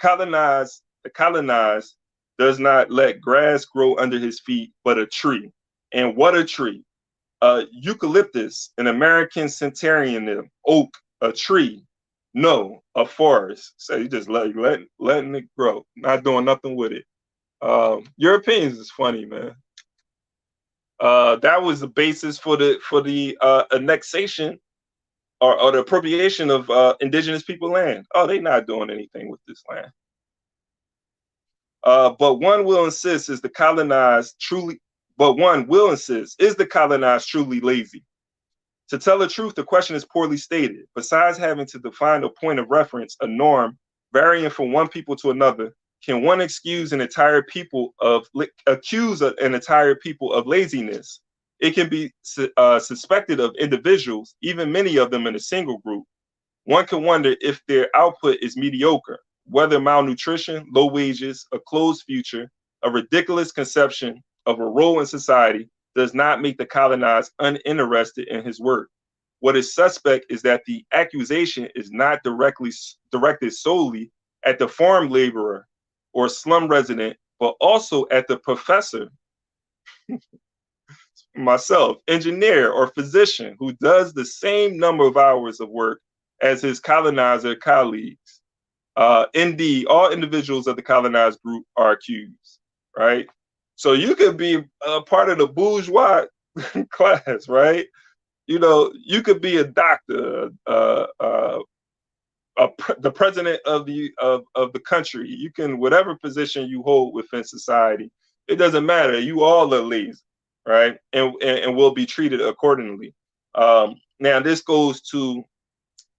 colonized does not let grass grow under his feet, but a tree. And what a tree. Eucalyptus, an American centenarian, oak, a tree. No, a forest. So you just letting it grow, not doing nothing with it. Europeans is funny, man. That was the basis for the annexation or the appropriation of indigenous people land. Oh, they're not doing anything with this land. But one will insist, is the colonized truly lazy? To tell the truth, the question is poorly stated. Besides having to define a point of reference, a norm, varying from one people to another, can one accuse an entire people of laziness? It can be suspected of individuals, even many of them in a single group. One can wonder if their output is mediocre, whether malnutrition, low wages, a closed future, a ridiculous conception of a role in society does not make the colonized uninterested in his work. What is suspect is that the accusation is not directed solely at the farm laborer or slum resident, but also at the professor, myself, engineer, or physician who does the same number of hours of work as his colonizer colleagues. Indeed, all individuals of the colonized group are accused, right? So you could be a part of the bourgeois class, right? You could be a doctor, the president of the country. You can, whatever position you hold within society, it doesn't matter. You all are lazy, right? And will be treated accordingly. Now this goes to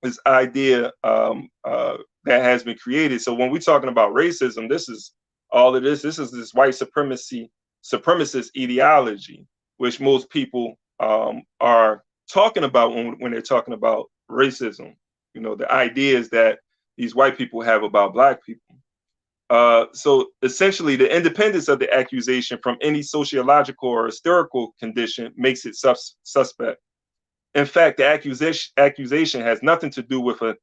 this idea that has been created. So when we're talking about racism, this is all of this. This is this white supremacist ideology, which most people are talking about when they're talking about racism. The idea is that these white people have about black people. So essentially, the independence of the accusation from any sociological or historical condition makes it suspect. In fact, the accusation has nothing to do with an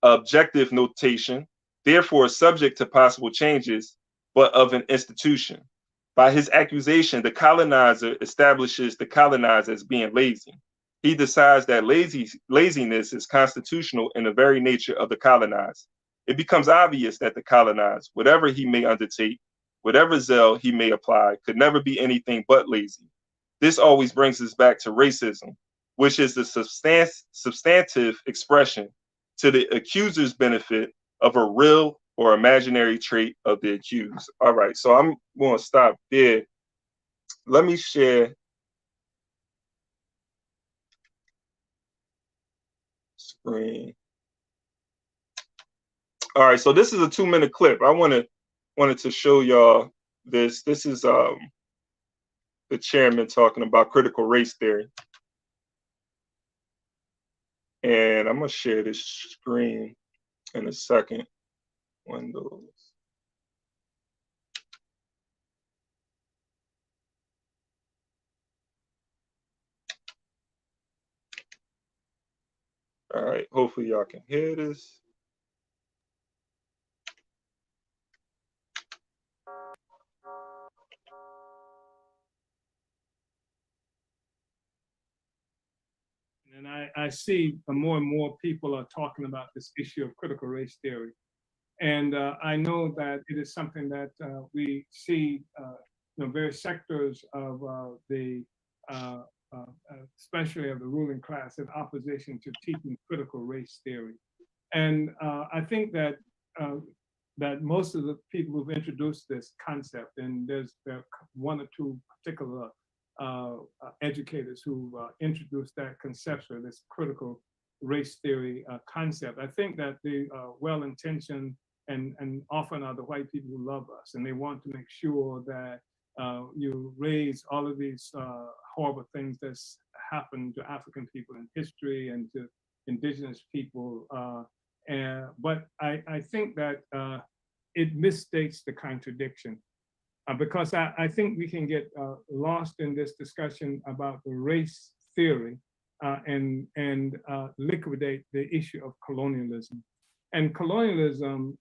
objective notation, therefore subject to possible changes, but of an institution. By his accusation, the colonizer establishes the colonized as being lazy. He decides that laziness is constitutional in the very nature of the colonized. It becomes obvious that the colonized, whatever he may undertake, whatever zeal he may apply, could never be anything but lazy. This always brings us back to racism, which is the substantive expression to the accuser's benefit of a real or imaginary trait of the accused. All right, so I'm going to stop there. Let me share screen. All right, so this is a 2-minute clip. I wanted to show y'all this. This is the chairman talking about critical race theory. And I'm going to share this screen in a second. Windows. All right, hopefully y'all can hear this. And I see more and more people are talking about this issue of critical race theory. And I know that it is something that we see, various sectors of especially of the ruling class in opposition to teaching critical race theory. And I think that that most of the people who've introduced this concept, and there are one or two particular educators who introduced that conception, this critical race theory concept. I think that they are well-intentioned and often are the white people who love us, and they want to make sure that you raise all of these horrible things that's happened to African people in history and to indigenous people. But I think that it misstates the contradiction. Because I think we can get lost in this discussion about the race theory and liquidate the issue of colonialism. And colonialism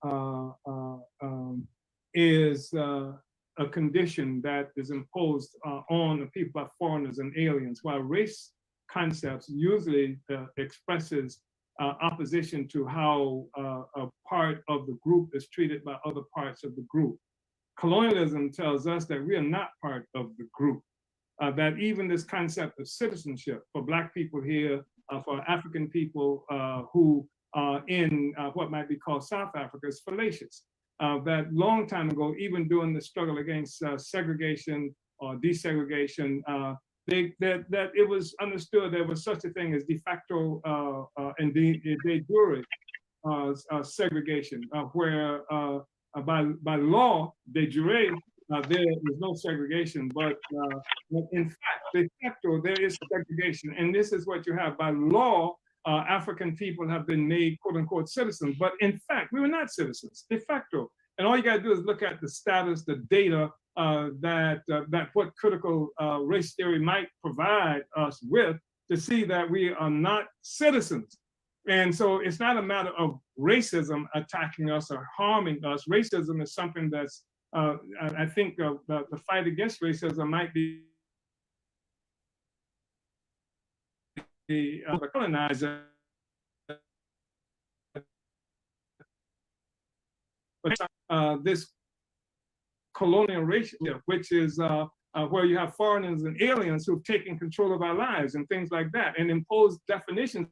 is a condition that is imposed on the people by foreigners and aliens, while race concepts usually expresses opposition to how a part of the group is treated by other parts of the group. Colonialism tells us that we are not part of the group, that even this concept of citizenship for Black people here, for African people who are in what might be called South Africa is fallacious. That long time ago, even during the struggle against segregation or desegregation, that it was understood there was such a thing as de facto and de jure segregation, where by law, de jure, there is no segregation, but in fact, de facto, there is segregation. And this is what you have. By law, African people have been made, quote unquote, citizens, but in fact, we were not citizens, de facto. And all you gotta do is look at the status, the data that what critical race theory might provide us with to see that we are not citizens. And so it's not a matter of racism attacking us or harming us. Racism is something that's, I think the fight against racism might be the colonizer. This colonial race, which is where you have foreigners and aliens who've taken control of our lives and things like that, and impose definitions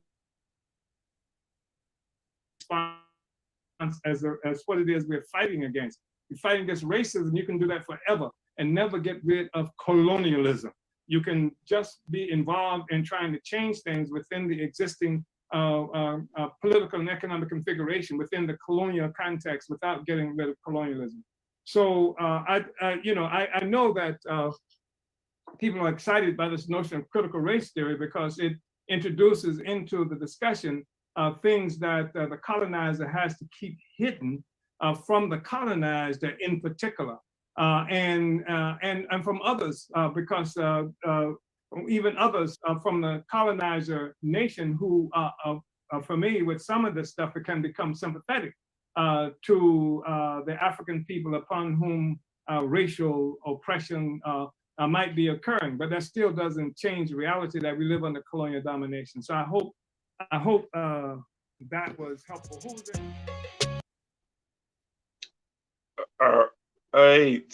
as what it is we're fighting against. You're fighting against racism, you can do that forever and never get rid of colonialism. You can just be involved in trying to change things within the existing political and economic configuration within the colonial context without getting rid of colonialism. So I know that people are excited by this notion of critical race theory because it introduces into the discussion things that the colonizer has to keep hidden from the colonizer in particular, and from others, because even others from the colonizer nation who are familiar with some of this stuff, it can become sympathetic to the African people upon whom racial oppression might be occurring. But that still doesn't change the reality that we live under colonial domination. So I hope that was helpful. Who's it? All right.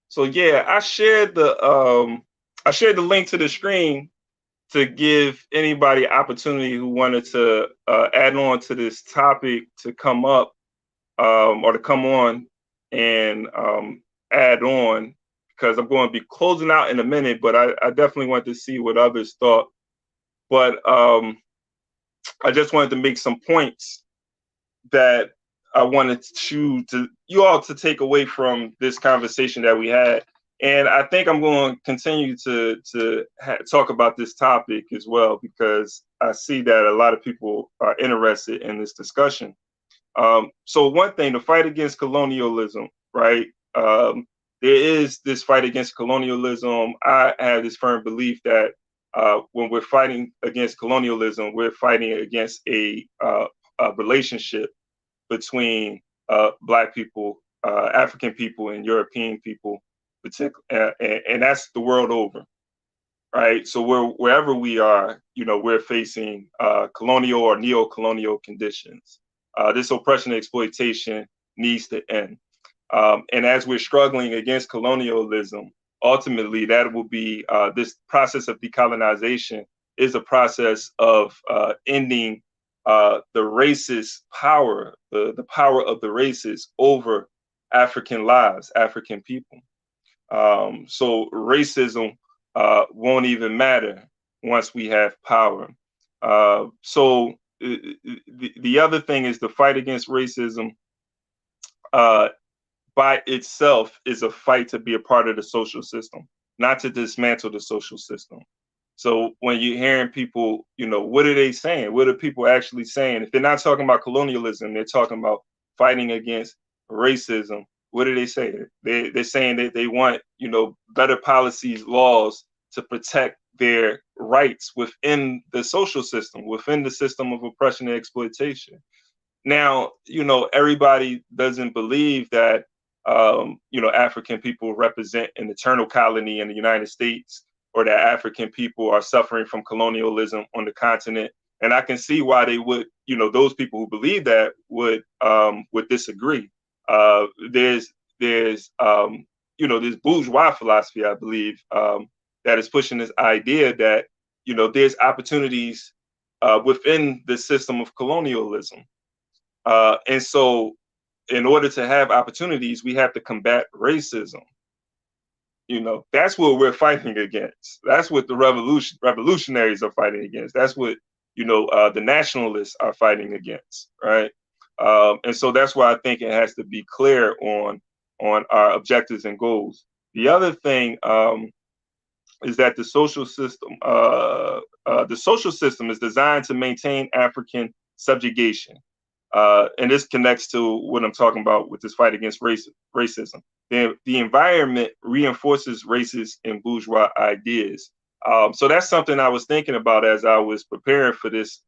So yeah, I shared the link to the screen to give anybody opportunity who wanted to add on to this topic to come up or to come on and add on, because I'm going to be closing out in a minute, but I definitely want to see what others thought. But I just wanted to make some points that I wanted you all to take away from this conversation that we had. And I think I'm going to continue to talk about this topic as well, because I see that a lot of people are interested in this discussion. So one thing, the fight against colonialism, right? There is this fight against colonialism. I have this firm belief that when we're fighting against colonialism, we're fighting against a relationship between Black people, African people, and European people, and that's the world over, right? So wherever we are, we're facing colonial or neo-colonial conditions. This oppression and exploitation needs to end. And as we're struggling against colonialism, ultimately that will be this process of decolonization is a process of ending the racist power, the power of the races over African lives, African people. So racism won't even matter once we have power. So the other thing is the fight against racism by itself is a fight to be a part of the social system, not to dismantle the social system. So when you're hearing people, what are they saying? What are people actually saying? If they're not talking about colonialism, they're talking about fighting against racism. What do they say? They're saying that they want, better policies, laws to protect their rights within the social system, within the system of oppression and exploitation. Now, everybody doesn't believe that, African people represent an eternal colony in the United States, or that African people are suffering from colonialism on the continent. And I can see why they would, those people who believe that would disagree. There's this bourgeois philosophy, I believe, that is pushing this idea that, there's opportunities within the system of colonialism. And so in order to have opportunities, we have to combat racism. That's what we're fighting against. That's what the revolutionaries are fighting against. That's what, the nationalists are fighting against, right? And so that's why I think it has to be clear on our objectives and goals. The other thing is that the social system is designed to maintain African subjugation. And this connects to what I'm talking about with this fight against racism. The environment reinforces racist and bourgeois ideas. So that's something I was thinking about as I was preparing for this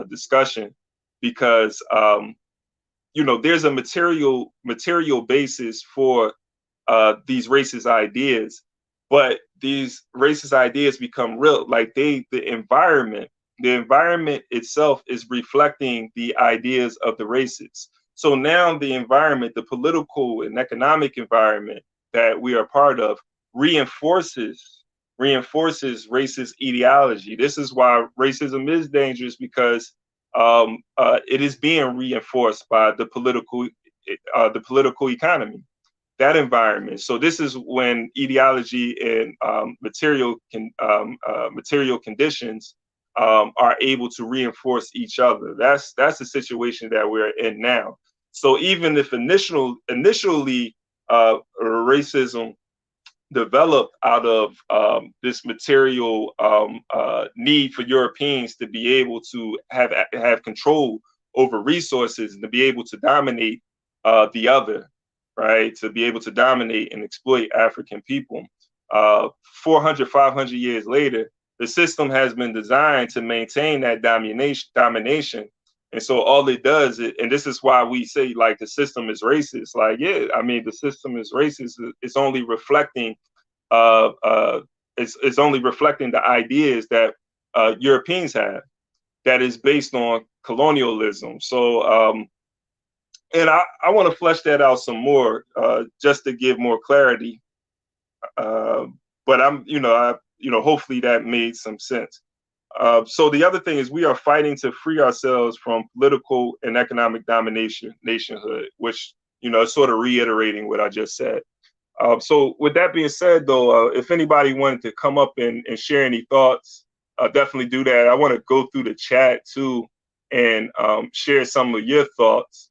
discussion, because there's a material basis for these racist ideas, but these racist ideas become real. Like the environment itself is reflecting the ideas of the races. So now the environment, the political and economic environment that we are part of, reinforces racist ideology. This is why racism is dangerous, because it is being reinforced by the political economy, that environment. So this is when ideology and material conditions are able to reinforce each other. That's the situation that we're in now. So even if initially racism developed out of this material need for Europeans to be able to have control over resources and to be able to dominate the other, right? To be able to dominate and exploit African people. 400, 500 years later, the system has been designed to maintain that domination. And so all it does, and this is why we say like the system is racist. Like, yeah, I mean, the system is racist. It's only reflecting, it's only reflecting the ideas that Europeans have, that is based on colonialism. So, and I want to flesh that out some more, just to give more clarity. But hopefully that made some sense. So the other thing is we are fighting to free ourselves from political and economic domination, nationhood, which, is sort of reiterating what I just said. So with that being said, though, if anybody wanted to come up and share any thoughts, definitely do that. I want to go through the chat too and share some of your thoughts.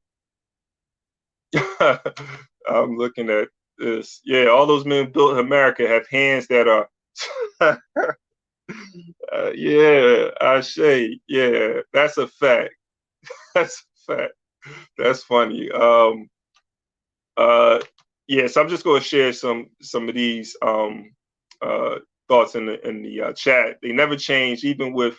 I'm looking at this. Yeah, all those men built America have hands that are yeah, Ashe. Yeah, that's a fact. That's a fact. That's funny. Yes, I'm just going to share some of these thoughts in the chat. They never change, even with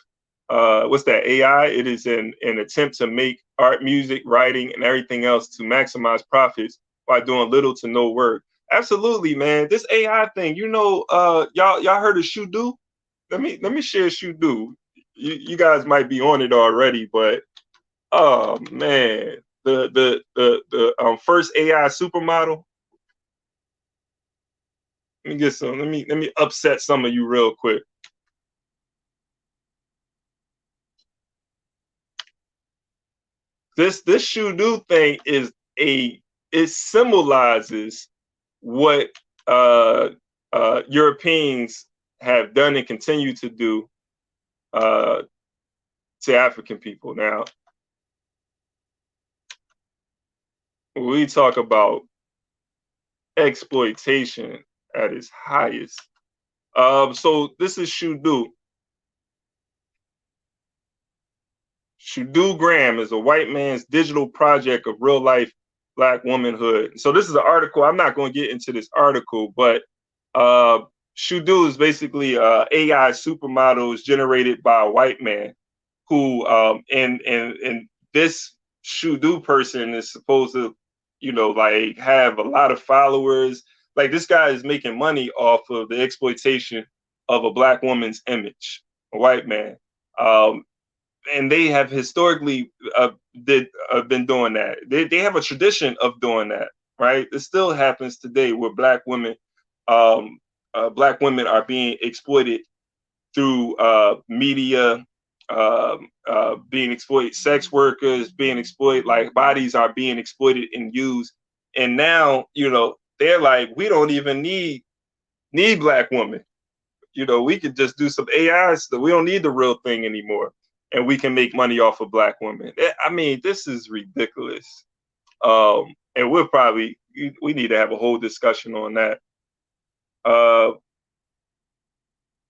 what's that, AI? It is an attempt to make art, music, writing, and everything else to maximize profits by doing little to no work. Absolutely, man. This AI thing, y'all heard of Shudu? Let me share Shudu. You guys might be on it already, but oh man, the first AI supermodel. Let me get some. Let me upset some of you real quick. This Shudu thing it symbolizes what Europeans have done and continue to do to African people. Now, when we talk about exploitation at its highest, so this is Shudu. Shudu Graham is a white man's digital project of real life Black womanhood. So this is an article. I'm not going to get into this article, but Shudu is basically AI supermodels generated by a white man who, and this Shudu person is supposed to, like have a lot of followers. Like this guy is making money off of the exploitation of a Black woman's image, a white man. And they have historically been doing that. They have a tradition of doing that, right? It still happens today where Black women are being exploited through media, being exploited, sex workers being exploited, like bodies are being exploited and used. And now, they're like, we don't even need Black women. We could just do some AI stuff. We don't need the real thing anymore. And we can make money off of Black women. I mean, this is ridiculous. And we need to have a whole discussion on that.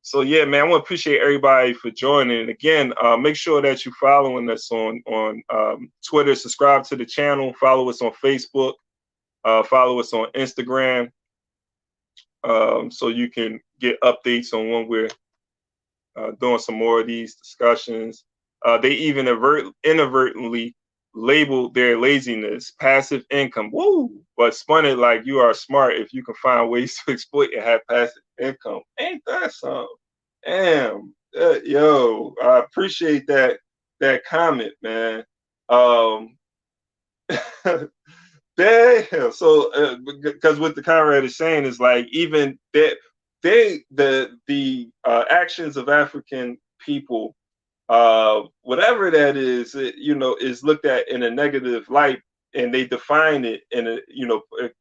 So yeah, man, I want to appreciate everybody for joining. And again, make sure that you're following us on Twitter, subscribe to the channel, follow us on Facebook, follow us on Instagram, so you can get updates on when we're doing some more of these discussions. They even inadvertently labeled their laziness passive income. Woo! But spun it like you are smart if you can find ways to exploit and have passive income. Ain't that something? Damn. Yo, I appreciate that comment, man. Damn. So, because what the Conrad is saying is like even that the actions of African people, whatever that is, is looked at in a negative light, and they define it in a,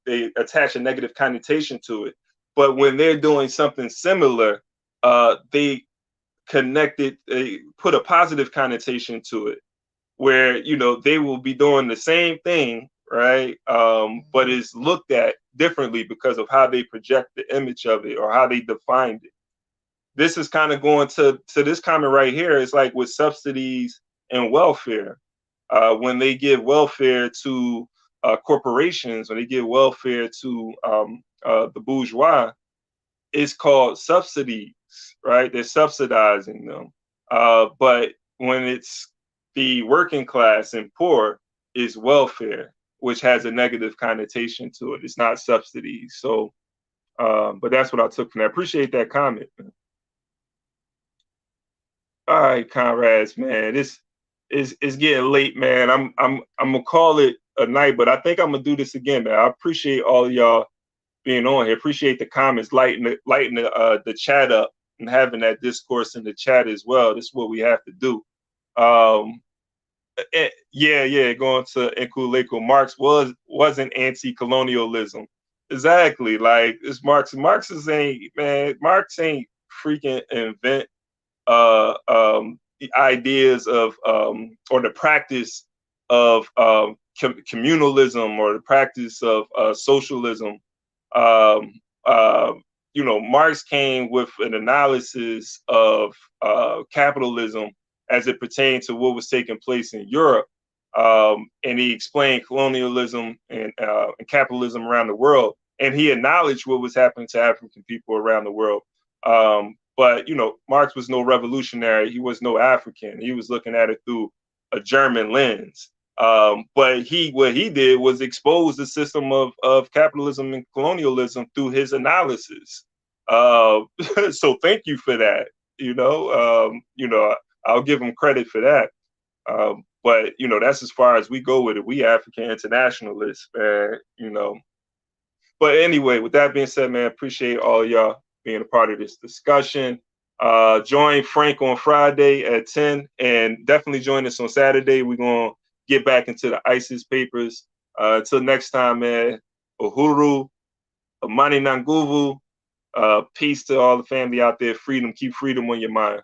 they attach a negative connotation to it. But when they're doing something similar, they put a positive connotation to it, where they will be doing the same thing right? But it's looked at differently because of how they project the image of it or how they defined it. This is kind of going to this comment right here. It's like with subsidies and welfare. When they give welfare to corporations, when they give welfare to the bourgeois, it's called subsidies, right? They're subsidizing them. But when it's the working class and poor, it's welfare, which has a negative connotation to it. It's not subsidies. So, but that's what I took from that. Appreciate that comment, man. All right, comrades, man. This is getting late, man. I'm gonna call it a night, but I think I'm gonna do this again, man. I appreciate all of y'all being on here. Appreciate the comments, lighting the chat up and having that discourse in the chat as well. This is what we have to do. Yeah, going to Nkuleko. Marx wasn't anti-colonialism. Exactly. Like it's Marx. Marx ain't freaking invent the ideas of or the practice of communalism or the practice of socialism. Um, Marx came with an analysis of capitalism as it pertained to what was taking place in Europe, and he explained colonialism and capitalism around the world, and he acknowledged what was happening to African people around the world. But Marx was no revolutionary. He was no African. He was looking at it through a German lens. But what he did was expose the system of capitalism and colonialism through his analysis. So thank you for that. I'll give him credit for that. But that's as far as we go with it. We African internationalists, man. But anyway, with that being said, man, appreciate all of y'all being a part of this discussion. Join Frank on Friday at 10, and definitely join us on Saturday. We're gonna get back into the ISIS papers. Until next time, man. Uhuru, Amani Nanguvu. Peace to all the family out there. Freedom. Keep freedom on your mind.